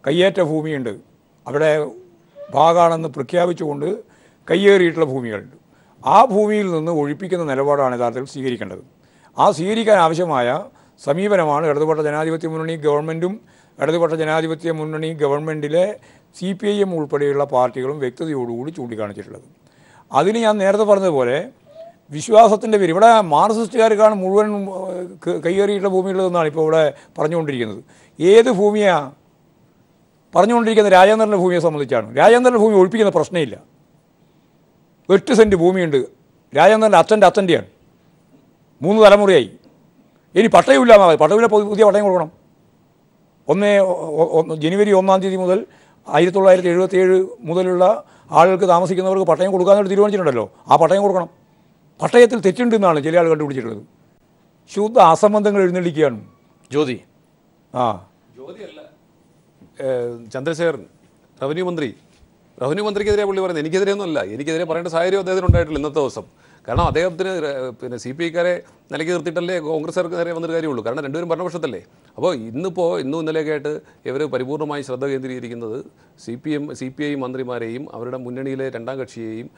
കയ്യേറ്റ ഭൂമിയുണ്ട്. അവിടെ ഭാഗമാണെന്ന് പ്രഖ്യാപിച്ചുകൊണ്ട് കയ്യേറിയിട്ടുള്ള ഭൂമികളുണ്ട്. ആ ഭൂമിയിൽ നിന്ന് ഒഴിപ്പിക്കുന്ന നിലപാടാണ് യഥാർത്ഥത്തിൽ സ്വീകരിക്കേണ്ടത്. ആ സ്വീകരിക്കാൻ ആവശ്യമായ സമീപനമാണ് ഇടതുപക്ഷ ജനാധിപത്യ മുന്നണി ഗവൺമെൻറ്റും ഇടതുപക്ഷ ജനാധിപത്യ മുന്നണി ഗവൺമെൻറ്റിലെ CPIM ഉൾപ്പെടെയുള്ള പാർട്ടികളും വ്യക്തതയോടുകൂടി ചൂണ്ടിക്കാണിച്ചിട്ടുള്ളത്. അതിന് ഞാൻ നേരത്തെ പറഞ്ഞതുപോലെ വിശ്വാസത്തിൻ്റെ പേര് ഇവിടെ മാർക്സിസ്റ്റുകാർക്കാണ് മുഴുവൻ കയ്യേറിയിട്ടുള്ള ഭൂമിയുള്ളതെന്നാണ് ഇപ്പോൾ ഇവിടെ പറഞ്ഞുകൊണ്ടിരിക്കുന്നത്. ഏത് ഭൂമിയാണ് പറഞ്ഞുകൊണ്ടിരിക്കുന്നത്? രാജേന്ദ്രൻ്റെ ഭൂമിയെ സംബന്ധിച്ചാണ്. രാജേന്ദ്രൻ്റെ ഭൂമി ഒഴിപ്പിക്കുന്ന പ്രശ്നമില്ല. 8 സെൻറ്റ് ഭൂമിയുണ്ട്. രാജേന്ദ്രൻ്റെ അച്ഛൻ്റെയാണ്. 3 തലമുറയായി. ഇനി പട്ടയമില്ല. പട്ടയമില്ല, പുതിയ പട്ടയം കൊടുക്കണം. ജനുവരി 1-ാം തീയതി മുതൽ 1977 മുതലുള്ള ആളുകൾക്ക് താമസിക്കുന്നവർക്ക് പട്ടയം കൊടുക്കാനായിട്ട് തീരുമാനിച്ചിട്ടുണ്ടല്ലോ. ആ പട്ടയം കൊടുക്കണം. പട്ടയത്തിൽ തെറ്റുണ്ടെന്നാണ് ചില ആൾ കണ്ടുപിടിച്ചിട്ടുള്ളത്. ശുദ്ധ അസംബന്ധങ്ങൾ എഴുന്നള്ളിക്കുകയാണ്. ജ്യോതിയല്ല ചന്ദ്രശേഖരൻ റവന്യൂ മന്ത്രിക്കെതിരെ പുള്ളി പറയുന്നത് എനിക്കെതിരെയൊന്നുമല്ല. എനിക്കെതിരെ പറയേണ്ട സാഹചര്യം അദ്ദേഹത്തിന് ഉണ്ടായിട്ടില്ല ഇന്നത്തെ ദിവസം. കാരണം അദ്ദേഹത്തിന് CPIക്കാരെ നിലയ്ക്ക് നിർത്തിയിട്ടല്ലേ കോൺഗ്രസ്സുകാർക്ക് നേരെ വന്നൊരു കാര്യമുള്ളൂ. കാരണം രണ്ടുപേരും ഭരണപക്ഷത്തല്ലേ. അപ്പോൾ ഇന്നും ഇന്നലെയൊക്കെ ആയിട്ട് ഇവർ പരിപൂർണമായി ശ്രദ്ധ കേന്ദ്രീകരിക്കുന്നത് CPI മന്ത്രിമാരെയും അവരുടെ മുന്നണിയിലെ രണ്ടാം കക്ഷിയെയും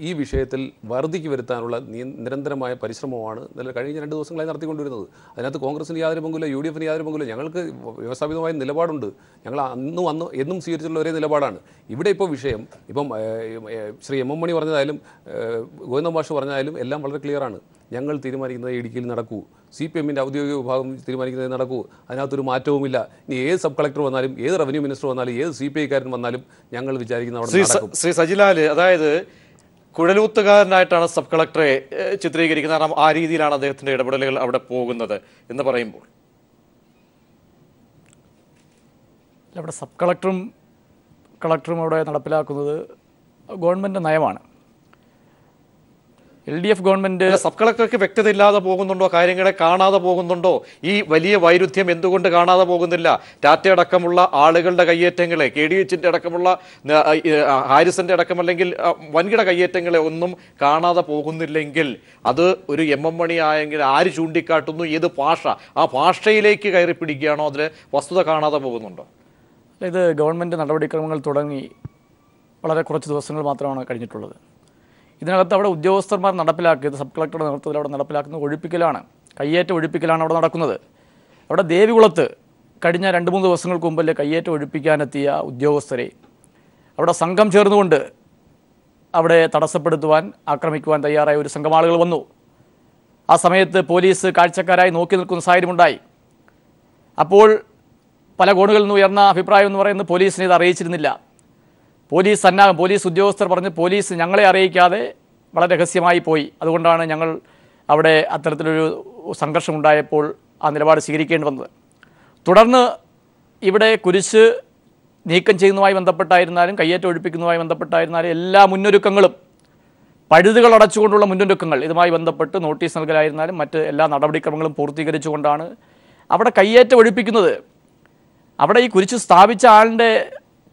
ഈ വിഷയത്തിൽ വറുതിക്ക് വരുത്താനുള്ള നിരന്തരമായ പരിശ്രമമാണ് കഴിഞ്ഞ 2 ദിവസങ്ങളായി നടത്തിക്കൊണ്ടിരുന്നത്. അതിനകത്ത് കോൺഗ്രസിന് യാതൊരു പങ്കുമില്ല, UDF യാതൊരു പങ്കുമില്ല. ഞങ്ങൾക്ക് വ്യവസ്ഥാപിതമായ നിലപാടുണ്ട്. ഞങ്ങൾ എന്നും സ്വീകരിച്ചിട്ടുള്ള ഒരേ നിലപാടാണ്. ഇവിടെ ഇപ്പോൾ വിഷയം ശ്രീ M. മണി പറഞ്ഞതായാലും ഗോവിന്ദൻ മാഷ് പറഞ്ഞാലും എല്ലാം വളരെ ക്ലിയറാണ്. ഞങ്ങൾ തീരുമാനിക്കുന്നത് ഇടുക്കിയിൽ നടക്കൂ, CPM-ന്റെ ഔദ്യോഗിക വിഭാഗം തീരുമാനിക്കുന്നത് നടക്കൂ, അതിനകത്തൊരു മാറ്റവുമില്ല. ഇനി ഏത് സബ് കളക്ടർ വന്നാലും, ഏത് റവന്യൂ മിനിസ്റ്റർ വന്നാലും, ഏത് CPI-കാരൻ വന്നാലും ഞങ്ങൾ വിചാരിക്കുന്ന അവിടെ നടക്കും. ശ്രീ സജിലാൽ, അതായത് കുഴലൂത്തുകാരനായിട്ടാണ് സബ് കളക്ടറെ ചിത്രീകരിക്കുന്നത്. കാരണം ആ രീതിയിലാണ് അദ്ദേഹത്തിന്റെ ഇടപെടലുകൾ അവിടെ പോകുന്നത് എന്ന് പറയുമ്പോൾ അവിടെ സബ് കളക്ടറും അവിടെ നടപ്പിലാക്കുന്നത് ഗവൺമെൻറ് നയമാണ്. LDF ഗവൺമെൻറ് സബ് കളക്ടർക്ക് വ്യക്തത ഇല്ലാതെ പോകുന്നുണ്ടോ? കാര്യങ്ങളെ കാണാതെ പോകുന്നുണ്ടോ? ഈ വലിയ വൈരുദ്ധ്യം എന്തുകൊണ്ട് കാണാതെ പോകുന്നില്ല? ടാറ്റ അടക്കമുള്ള ആളുകളുടെ കയ്യേറ്റങ്ങളെ, KDH-ന്റെ അടക്കമുള്ള ഹാരിസന്റെ അടക്കം അല്ലെങ്കിൽ വൻകിട കയ്യേറ്റങ്ങളെ ഒന്നും കാണാതെ പോകുന്നില്ലെങ്കിൽ അത് ഒരു M. മണി ആയെങ്കിൽ ആര് ചൂണ്ടിക്കാട്ടുന്നു? ഏത് ഭാഷ? ആ ഭാഷയിലേക്ക് കയറി പിടിക്കുകയാണോ? അതിൽ വസ്തുത കാണാതെ പോകുന്നുണ്ടോ? ഇത് ഗവൺമെൻറ് നടപടിക്രമങ്ങൾ തുടങ്ങി വളരെ കുറച്ച് ദിവസങ്ങൾ മാത്രമാണ് കഴിഞ്ഞിട്ടുള്ളത്. ഇതിനകത്ത് അവിടെ ഉദ്യോഗസ്ഥന്മാർ നടപ്പിലാക്കിയത്, സബ് കളക്ടറുടെ നേതൃത്വത്തിൽ അവിടെ നടപ്പിലാക്കുന്നത് ഒഴിപ്പിക്കലാണ്, കയ്യേറ്റ ഒഴിപ്പിക്കലാണ് അവിടെ നടക്കുന്നത്. അവിടെ ദേവികുളത്ത് കഴിഞ്ഞ 2-3 ദിവസങ്ങൾക്ക് മുമ്പല്ലേ കയ്യേറ്റം ഒഴിപ്പിക്കാനെത്തിയ ഉദ്യോഗസ്ഥരെ അവിടെ സംഘം ചേർന്നുകൊണ്ട് അവിടെ തടസ്സപ്പെടുത്തുവാൻ, ആക്രമിക്കുവാൻ തയ്യാറായ ഒരു സംഘം ആളുകൾ വന്നു. ആ സമയത്ത് പോലീസ് കാഴ്ചക്കാരായി നോക്കി നിൽക്കുന്ന സാഹചര്യമുണ്ടായി. അപ്പോൾ പല കോണുകളിൽ നിന്ന് ഉയർന്ന അഭിപ്രായം എന്ന് പറയുന്നത് പോലീസിനെ ഇത് അറിയിച്ചിരുന്നില്ല. പോലീസ് ഉദ്യോഗസ്ഥർ പറഞ്ഞ് പോലീസ് ഞങ്ങളെ അറിയിക്കാതെ വളരെ രഹസ്യമായി പോയി, അതുകൊണ്ടാണ് ഞങ്ങൾ അവിടെ അത്തരത്തിലൊരു സംഘർഷമുണ്ടായപ്പോൾ ആ നിലപാട് സ്വീകരിക്കേണ്ടി വന്നത്. തുടർന്ന് ഇവിടെ കുരിശ് നീക്കം ചെയ്യുന്നതുമായി ബന്ധപ്പെട്ടായിരുന്നാലും കയ്യേറ്റം ഒഴിപ്പിക്കുന്നതുമായി ബന്ധപ്പെട്ടായിരുന്നാലും എല്ലാ മുന്നൊരുക്കങ്ങളും, പഴുതുകൾ അടച്ചുകൊണ്ടുള്ള മുന്നൊരുക്കങ്ങൾ, ഇതുമായി ബന്ധപ്പെട്ട് നോട്ടീസ് നൽകലായിരുന്നാലും മറ്റ് എല്ലാ നടപടിക്രമങ്ങളും പൂർത്തീകരിച്ചുകൊണ്ടാണ് അവിടെ കയ്യേറ്റം ഒഴിപ്പിക്കുന്നത്. അവിടെ ഈ കുരിശ് സ്ഥാപിച്ച ആളിൻ്റെ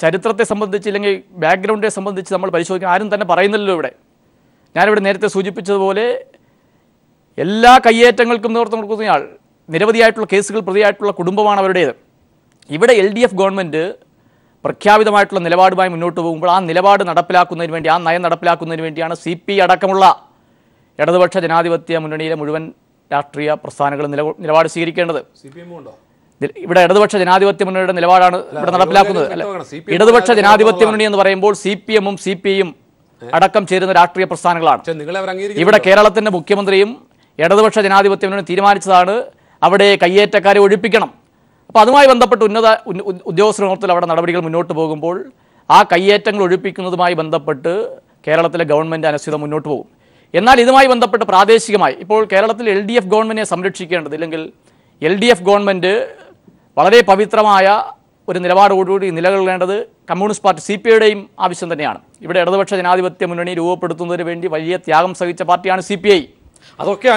ചരിത്രത്തെ സംബന്ധിച്ച് അല്ലെങ്കിൽ ബാക്ക്ഗ്രൗണ്ടിനെ സംബന്ധിച്ച് നമ്മൾ പരിശോധിക്കാൻ ആരും തന്നെ പറയുന്നില്ലല്ലോ. ഞാനിവിടെ നേരത്തെ സൂചിപ്പിച്ചതുപോലെ എല്ലാ കയ്യേറ്റങ്ങൾക്കും നേതൃത്വം കൊടുക്കുന്നയാൾ, നിരവധിയായിട്ടുള്ള കേസുകൾ പ്രതിയായിട്ടുള്ള കുടുംബമാണ് അവരുടേത്. ഇവിടെ LDF ഗവൺമെൻറ് പ്രഖ്യാപിതമായിട്ടുള്ള നിലപാടുമായി മുന്നോട്ട് പോകുമ്പോൾ ആ നിലപാട് നടപ്പിലാക്കുന്നതിന് വേണ്ടി, ആ നയം നടപ്പിലാക്കുന്നതിന് വേണ്ടിയാണ് CPI അടക്കമുള്ള ഇടതുപക്ഷ ജനാധിപത്യ മുന്നണിയിലെ മുഴുവൻ രാഷ്ട്രീയ പ്രസ്ഥാനങ്ങളും നിലപാട് സ്വീകരിക്കേണ്ടത്. ഇവിടെ ഇടതുപക്ഷ ജനാധിപത്യ മുന്നണിയുടെ നിലപാടാണ് ഇവിടെ നടപ്പിലാക്കുന്നത്. ഇടതുപക്ഷ ജനാധിപത്യ മുന്നണി എന്ന് പറയുമ്പോൾ CPM-ഉം CPI-യും അടക്കം ചേരുന്ന രാഷ്ട്രീയ പ്രസ്ഥാനങ്ങളാണ്. ഇവിടെ കേരളത്തിന്റെ മുഖ്യമന്ത്രിയും ഇടതുപക്ഷ ജനാധിപത്യ മുന്നണി തീരുമാനിച്ചതാണ് അവിടെ കയ്യേറ്റക്കാരെ ഒഴിപ്പിക്കണം. അപ്പോൾ അതുമായി ബന്ധപ്പെട്ട് ഉദ്യോഗസ്ഥരുടെ നേതൃത്വത്തിൽ അവിടെ നടപടികൾ മുന്നോട്ട് പോകുമ്പോൾ ആ കയ്യേറ്റങ്ങൾ ഒഴിപ്പിക്കുന്നതുമായി ബന്ധപ്പെട്ട് കേരളത്തിലെ ഗവൺമെൻറ് അനിശ്ചിതം മുന്നോട്ട് പോകും. എന്നാൽ ഇതുമായി ബന്ധപ്പെട്ട് പ്രാദേശികമായി ഇപ്പോൾ കേരളത്തിൽ LDF ഗവൺമെൻറ്റിനെ സംരക്ഷിക്കേണ്ടത്, ഇല്ലെങ്കിൽ LDF ഗവൺമെൻറ് വളരെ പവിത്രമായ ഒരു നിലപാടോടുകൂടി നിലകൊള്ളേണ്ടത് കമ്മ്യൂണിസ്റ്റ് പാർട്ടി CPI-യുടെയും ആവശ്യം തന്നെയാണ്. ഇവിടെ ഇടതുപക്ഷ ജനാധിപത്യ മുന്നണി രൂപപ്പെടുത്തുന്നതിന് വേണ്ടി വലിയ ത്യാഗം സഹിച്ച പാർട്ടിയാണ് CPI. അതൊക്കെ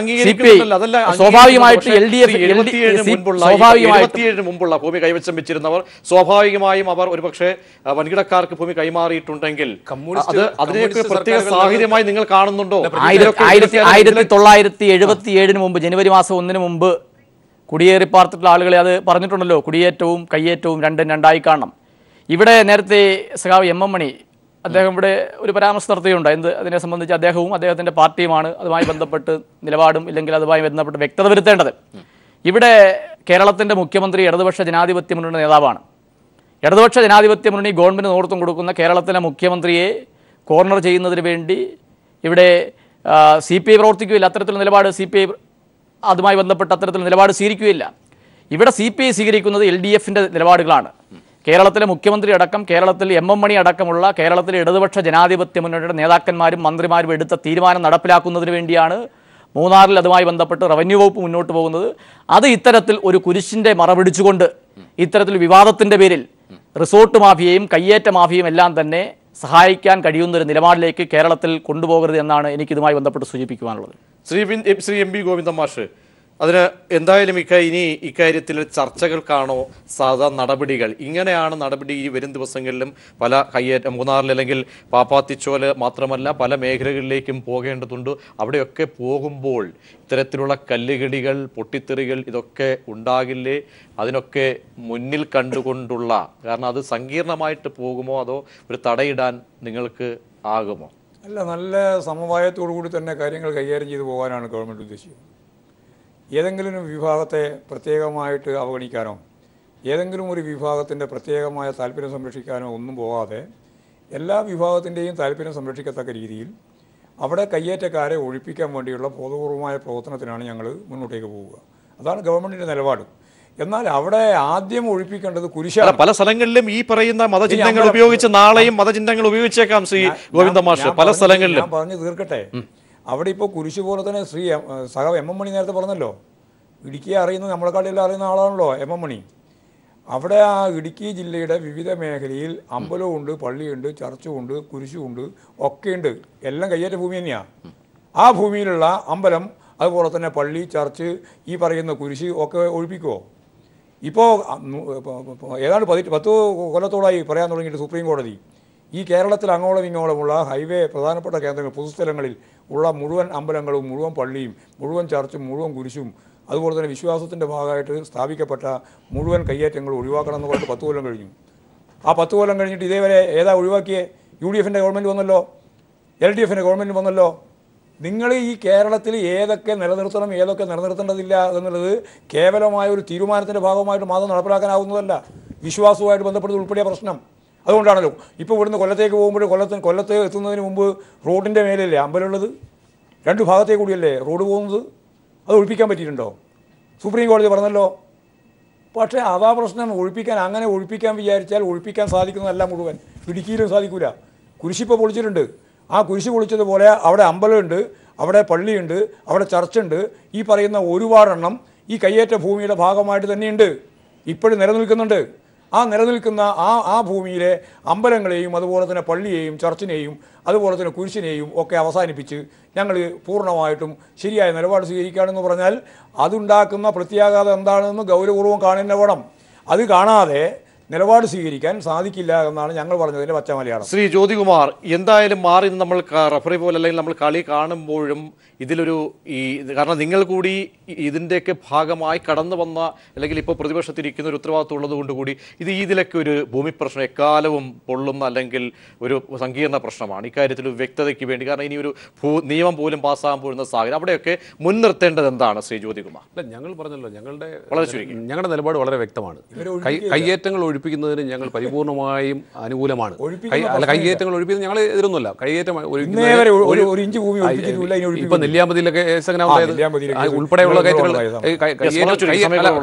സ്വാഭാവികമായിട്ട് മുമ്പുള്ള ഭൂമി കൈവശം വെച്ചിരുന്നവർ സ്വാഭാവികമായും അവർ ഒരുപക്ഷെ വൻകിടക്കാർക്ക് ഭൂമി കൈമാറിയിട്ടുണ്ടെങ്കിൽ അതിനെയൊക്കെ പ്രത്യേക സാഹചര്യമായി നിങ്ങൾ കാണുന്നുണ്ടോ? 1977 മുമ്പ് ജനുവരി മാസം 1 മുമ്പ് കുടിയേറി പാർത്തിട്ടുള്ള ആളുകളെ അത് പറഞ്ഞിട്ടുണ്ടല്ലോ. കുടിയേറ്റവും കയ്യേറ്റവും രണ്ടായി കാണണം. ഇവിടെ നേരത്തെ സഖാവ് M. മണി അദ്ദേഹം ഇവിടെ ഒരു പരാമർശം നടത്തുകയുണ്ട്. അതിനെ സംബന്ധിച്ച് അദ്ദേഹവും അദ്ദേഹത്തിൻ്റെ പാർട്ടിയുമാണ് അതുമായി ബന്ധപ്പെട്ട് നിലപാടും ഇല്ലെങ്കിൽ അതുമായി ബന്ധപ്പെട്ട് വ്യക്തത വരുത്തേണ്ടത്. ഇവിടെ കേരളത്തിൻ്റെ മുഖ്യമന്ത്രി ഇടതുപക്ഷ ജനാധിപത്യ മുന്നണിയുടെ നേതാവാണ്. ഇടതുപക്ഷ ജനാധിപത്യ മുന്നണി ഗവൺമെൻറ് നേതൃത്വം കൊടുക്കുന്ന കേരളത്തിലെ മുഖ്യമന്ത്രിയെ കോർണർ ചെയ്യുന്നതിന് വേണ്ടി ഇവിടെ CPI പ്രവർത്തിക്കുകയില്ല. അത്തരത്തിലുള്ള നിലപാട് CPI അതുമായി ബന്ധപ്പെട്ട് അത്തരത്തിലുള്ള നിലപാട് സ്വീകരിക്കുകയില്ല. ഇവിടെ CPI സ്വീകരിക്കുന്നത് LDF-ന്റെ നിലപാടുകളാണ്. കേരളത്തിലെ മുഖ്യമന്ത്രി അടക്കം, കേരളത്തിൽ M. മണി അടക്കമുള്ള കേരളത്തിലെ ഇടതുപക്ഷ ജനാധിപത്യ മുന്നണിയുടെ നേതാക്കന്മാരും മന്ത്രിമാരും എടുത്ത തീരുമാനം നടപ്പിലാക്കുന്നതിന് വേണ്ടിയാണ് മൂന്നാറിൽ അതുമായി ബന്ധപ്പെട്ട് റവന്യൂ വകുപ്പ് മുന്നോട്ട് പോകുന്നത്. അത് ഇത്തരത്തിൽ ഒരു കുരിശിൻ്റെ മറപിടിച്ചുകൊണ്ട് ഇത്തരത്തിൽ വിവാദത്തിൻ്റെ പേരിൽ റിസോർട്ട് മാഫിയയും കയ്യേറ്റ മാഫിയയും എല്ലാം തന്നെ സഹായിക്കാൻ കഴിയുന്നൊരു നിലപാടിലേക്ക് കേരളത്തിൽ കൊണ്ടുപോകരുത് എന്നാണ് എനിക്കിതുമായി ബന്ധപ്പെട്ട് സൂചിപ്പിക്കുവാനുള്ളത്. ശ്രീ M. പി. ഗോവിന്ദൻ മാഷ്, അതിന് എന്തായാലും ഇനി ഇക്കാര്യത്തിൽ ചർച്ചകൾക്കാണോ സാധാ നടപടികൾ? ഇങ്ങനെയാണ് നടപടി ഈ വരും ദിവസങ്ങളിലും പല കയ്യേറ്റം മൂന്നാറിൽ അല്ലെങ്കിൽ പാപ്പാത്തിച്ചോല് മാത്രമല്ല പല മേഖലകളിലേക്കും പോകേണ്ടതുണ്ട്. അവിടെയൊക്കെ പോകുമ്പോൾ ഇത്തരത്തിലുള്ള കല്ലുകടികൾ, പൊട്ടിത്തെറികൾ ഇതൊക്കെ ഉണ്ടാകില്ലേ? അതിനൊക്കെ മുന്നിൽ കണ്ടുകൊണ്ടുള്ള, കാരണം അത് സങ്കീർണമായിട്ട് പോകുമോ അതോ ഒരു തടയിടാൻ നിങ്ങൾക്ക് ആകുമോ? അല്ല, നല്ല സമവായത്തോടു കൂടി തന്നെ കാര്യങ്ങൾ കൈകാര്യം ചെയ്തു പോകാനാണ് ഗവൺമെൻറ് ഉദ്ദേശിക്കുന്നത്. ഏതെങ്കിലും ഒരു വിഭാഗത്തെ പ്രത്യേകമായിട്ട് അവഗണിക്കാനോ ഏതെങ്കിലും ഒരു വിഭാഗത്തിൻ്റെ പ്രത്യേകമായ താല്പര്യം സംരക്ഷിക്കാനോ ഒന്നും പോകാതെ എല്ലാ വിഭാഗത്തിൻ്റെയും താല്പര്യം സംരക്ഷിക്കത്തക്ക രീതിയിൽ അവിടെ കയ്യേറ്റക്കാരെ ഒഴിപ്പിക്കാൻ വേണ്ടിയുള്ള ബോധപൂർവമായ പ്രവർത്തനത്തിനാണ് ഞങ്ങൾ മുന്നോട്ടേക്ക് പോവുക. അതാണ് ഗവൺമെൻറ്റിൻ്റെ നിലപാട്. എന്നാൽ അവിടെ ആദ്യം ഒഴിപ്പിക്കേണ്ടത് കുരിശാണ്. പല സ്ഥലങ്ങളിലും ഈ പറയുന്ന മതചിഹ്നങ്ങൾ ഉപയോഗിച്ച് നാളെയും മതചിഹ്നങ്ങൾ ഉപയോഗിച്ചേക്കാം ശ്രീ ഗോവിന്ദ മാഷ്. പല സ്ഥലങ്ങളിലും ഞാൻ പറഞ്ഞു തീർക്കട്ടെ. അവിടെ ഇപ്പോൾ കുരിശ് പോലെ തന്നെ സഹ എം എം മണി നേരത്തെ പറഞ്ഞല്ലോ, ഇടുക്കിയെ അറിയുന്ന നമ്മളെക്കാട്ടിലെല്ലാം അറിയുന്ന ആളാണല്ലോ എം എം മണി. അവിടെ ആ ഇടുക്കി ജില്ലയുടെ വിവിധ മേഖലയിൽ അമ്പലമുണ്ട്, പള്ളിയുണ്ട്, ചർച്ചുമുണ്ട്, കുരിശുമുണ്ട്, ഒക്കെയുണ്ട്. എല്ലാം കയ്യേറ്റ ഭൂമി തന്നെയാണ്. ആ ഭൂമിയിലുള്ള അമ്പലം, അതുപോലെ തന്നെ പള്ളി, ചർച്ച്, ഈ പറയുന്ന കുരിശ് ഒക്കെ ഒഴിപ്പിക്കുമോ? ഇപ്പോൾ ഏതാണ്ട് 10 കൊല്ലത്തോളായി പറയാൻ തുടങ്ങിയിട്ട് സുപ്രീം കോടതി ഈ കേരളത്തിൽ അങ്ങോളം ഇങ്ങോളമുള്ള ഹൈവേ പ്രധാനപ്പെട്ട കേന്ദ്രങ്ങൾ, പൊതുസ്ഥലങ്ങളിൽ ഉള്ള മുഴുവൻ അമ്പലങ്ങളും, മുഴുവൻ പള്ളിയും, മുഴുവൻ ചർച്ചും, മുഴുവൻ കുരിശും, അതുപോലെ തന്നെ വിശ്വാസത്തിൻ്റെ ഭാഗമായിട്ട് സ്ഥാപിക്കപ്പെട്ട മുഴുവൻ കയ്യേറ്റങ്ങൾ ഒഴിവാക്കണം എന്ന് പറഞ്ഞിട്ട് 10 കൊല്ലം കഴിഞ്ഞു. ആ 10 കൊല്ലം കഴിഞ്ഞിട്ട് ഇതേവരെ ഏതാ ഒഴിവാക്കിയേ? UDFൻ്റെ ഗവൺമെൻറ് വന്നല്ലോ, LDFൻ്റെ ഗവൺമെൻറ് വന്നല്ലോ. നിങ്ങൾ ഈ കേരളത്തിൽ ഏതൊക്കെ നിലനിർത്തണം, ഏതൊക്കെ നിലനിർത്തേണ്ടതില്ല എന്നുള്ളത് കേവലമായ ഒരു തീരുമാനത്തിൻ്റെ ഭാഗമായിട്ട് മാത്രം നടപ്പിലാക്കാനാവുന്നതല്ല, വിശ്വാസവുമായിട്ട് ബന്ധപ്പെടുന്നത് ഉൾപ്പെടെയ പ്രശ്നം. അതുകൊണ്ടാണല്ലോ ഇപ്പോൾ ഇവിടുന്ന് കൊല്ലത്തേക്ക് പോകുമ്പോൾ കൊല്ലത്ത് എത്തുന്നതിന് മുമ്പ് റോഡിൻ്റെ മേലല്ലേ അമ്പലമുള്ളത്? 2 ഭാഗത്തേക്ക് കൂടിയല്ലേ റോഡ് പോകുന്നത്? അത് ഒഴിപ്പിക്കാൻ പറ്റിയിട്ടുണ്ടോ? സുപ്രീം കോടതി പറഞ്ഞല്ലോ. പക്ഷേ അതാ പ്രശ്നം. അങ്ങനെ ഒഴിപ്പിക്കാൻ വിചാരിച്ചാൽ ഒഴിപ്പിക്കാൻ സാധിക്കുന്നതല്ല മുഴുവൻ. ഇടുക്കിയിലും സാധിക്കില്ല. കുരിശിപ്പോൾ പൊളിച്ചിട്ടുണ്ട്. ആ കുരിശ് പൊളിച്ചതുപോലെ അവിടെ അമ്പലമുണ്ട്, അവിടെ പള്ളിയുണ്ട്, അവിടെ ചർച്ചുണ്ട്. ഈ പറയുന്ന ഒരുപാടെണ്ണം ഈ കയ്യേറ്റ ഭൂമിയുടെ ഭാഗമായിട്ട് തന്നെയുണ്ട്, ഇപ്പോഴും നിലനിൽക്കുന്നുണ്ട്. ആ നിലനിൽക്കുന്ന ആ ഭൂമിയിലെ അമ്പലങ്ങളെയും അതുപോലെ തന്നെ പള്ളിയെയും ചർച്ചിനെയും അതുപോലെ തന്നെ കുരിശിനെയും ഒക്കെ അവസാനിപ്പിച്ച് ഞങ്ങൾ പൂർണ്ണമായിട്ടും ശരിയായ നിലപാട് സ്വീകരിക്കുകയാണെന്ന് പറഞ്ഞാൽ അതുണ്ടാക്കുന്ന പ്രത്യാഘാതം എന്താണെന്ന് ഗൗരവപൂർവ്വം കാണുന്ന വേണം. അത് കാണാതെ നിലപാട് സ്വീകരിക്കാൻ സാധിക്കില്ല എന്നാണ് ഞങ്ങൾ പറഞ്ഞതിൻ്റെ പച്ച മലയാളം. ശ്രീ ജ്യോതികുമാർ, എന്തായാലും മാറി നമ്മൾ റഫറി പോലെ അല്ലെങ്കിൽ നമ്മൾ കളി കാണുമ്പോഴും ഇതിലൊരു കാരണം നിങ്ങൾ കൂടി ഇതിൻ്റെയൊക്കെ ഭാഗമായി കടന്നു വന്ന അല്ലെങ്കിൽ ഇപ്പോൾ പ്രതിപക്ഷത്തിരിക്കുന്ന ഒരു ഉത്തരവാദിത്വം ഉള്ളത് കൊണ്ടുകൂടി ഇതിലൊക്കെ ഒരു ഭൂമി പ്രശ്നം എക്കാലവും പൊള്ളുന്ന അല്ലെങ്കിൽ ഒരു സങ്കീർണ പ്രശ്നമാണ്. ഇക്കാര്യത്തിൽ വ്യക്തതയ്ക്ക് വേണ്ടി, കാരണം ഇനി ഒരു നിയമം പോലും പാസ്സാകാൻ പോകുന്ന സാഹചര്യം, അവിടെയൊക്കെ മുൻനിർത്തേണ്ടത് എന്താണ് ശ്രീ ജ്യോതികുമാർ? അല്ല, ഞങ്ങൾ പറഞ്ഞല്ലോ, വളരെ ഞങ്ങളുടെ നിലപാട് വളരെ വ്യക്തമാണ്. കയ്യേറ്റങ്ങൾ ഒഴിപ്പിക്കുന്നതിന് ഞങ്ങൾ പരിപൂർണമായും അനുകൂലമാണ്. കയ്യേറ്റങ്ങൾ ഒഴിപ്പിക്കുന്നത് ഞങ്ങൾ എതിരൊന്നുമല്ല. കയ്യേറ്റം ഇപ്പൊ നെല്ലിയാമ്പതിയിലൊക്കെ ഉൾപ്പെടെയുള്ള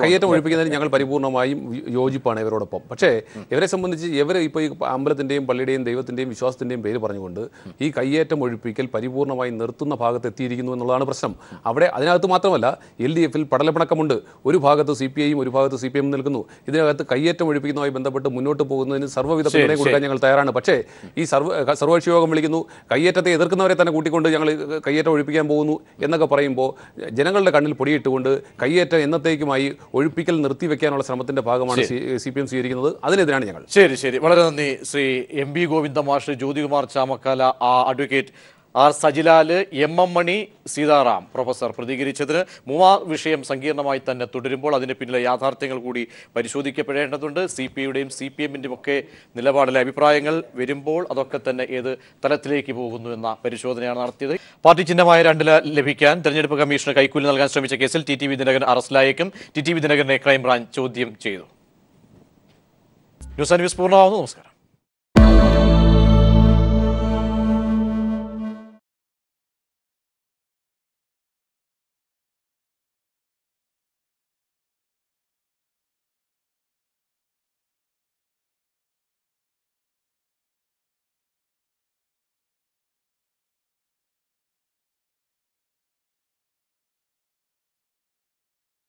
കയ്യേറ്റം ഒഴിപ്പിക്കുന്നതിന് ഞങ്ങൾ പരിപൂർണമായും യോജിപ്പാണ് ഇവരോടൊപ്പം. പക്ഷേ ഇവരെ സംബന്ധിച്ച് ഇവർ ഇപ്പോൾ ഈ അമ്പലത്തിൻ്റെയും പള്ളിയുടെയും ദൈവത്തിൻ്റെയും വിശ്വാസത്തിൻ്റെയും പേര് പറഞ്ഞുകൊണ്ട് ഈ കയ്യേറ്റം ഒഴിപ്പിക്കൽ പരിപൂർണമായി നിർത്തുന്ന ഭാഗത്ത് എത്തിയിരിക്കുന്നു എന്നുള്ളതാണ് പ്രശ്നം. അവിടെ അതിനകത്ത് മാത്രമല്ല LDFൽ പടലപ്പിണക്കമുണ്ട്. ഒരു ഭാഗത്ത് CPI ഒരു ഭാഗത്ത് CPM നിൽക്കുന്നു. ഇതിനകത്ത് കയ്യേറ്റം ഒഴിപ്പിക്കുന്നതുമായി ബന്ധപ്പെട്ട് മുന്നോട്ട് പോകുന്നതിന് സർവ്വവിധ പിന്തുണയും കൊടുക്കാൻ ഞങ്ങൾ തയ്യാറാണ്. പക്ഷേ ഈ സർവകക്ഷി യോഗം വിളിക്കുന്നു, കയ്യേറ്റത്തെ എതിർക്കുന്നവരെ തന്നെ കൂട്ടിക്കൊണ്ട് ഞങ്ങൾ കയ്യേറ്റം ഒഴിപ്പിക്കാൻ പോകുന്നു എന്നൊക്കെ പറയുമ്പോൾ ജനങ്ങളുടെ കണ്ണിൽ പൊടിയിട്ടുകൊണ്ട് കയ്യേറ്റം എന്നത്തേക്കുമായി ഒഴിപ്പിക്കൽ നിർത്തിവെക്കാനുള്ള ശ്രമത്തിന്റെ ഭാഗമാണ് CPM സ്വീകരിക്കുന്നത്. അതിനെതിരാണ് ഞങ്ങൾ. ശരി, വളരെ നന്ദി ശ്രീ MB ഗോവിന്ദ മാഷ്, Jyothikumar Chamakkala, advocate R Sajilal, MM മണി, സീതാറാം പ്രൊഫസർ പ്രതികരിച്ചതിന്. മൂന്നാർ വിഷയം സങ്കീർണമായി തന്നെ തുടരുമ്പോൾ അതിന് പിന്നിലെ യാഥാർത്ഥ്യങ്ങൾ കൂടി പരിശോധിക്കപ്പെടേണ്ടതുണ്ട്. CPIയുടെയും CPMൻ്റെയും ഒക്കെ നിലപാടിലെ അഭിപ്രായങ്ങൾ വരുമ്പോൾ അതൊക്കെ തന്നെ ഏത് തലത്തിലേക്ക് പോകുന്നു എന്ന പരിശോധനയാണ് നടത്തിയത്. പാർട്ടി ചിഹ്നമായ 2 ലഭിക്കാൻ തെരഞ്ഞെടുപ്പ് കമ്മീഷന് കൈക്കൂലി നൽകാൻ ശ്രമിച്ച കേസിൽ TTV ദിനകരൻ അറസ്റ്റിലായേക്കും. TTV ദിനകരനെ ക്രൈംബ്രാഞ്ച് ചോദ്യം ചെയ്തു. ന്യൂസ് ആൻഡ് വ്യൂസ് പൂർണ്ണമാവുന്നു. നമസ്കാരം.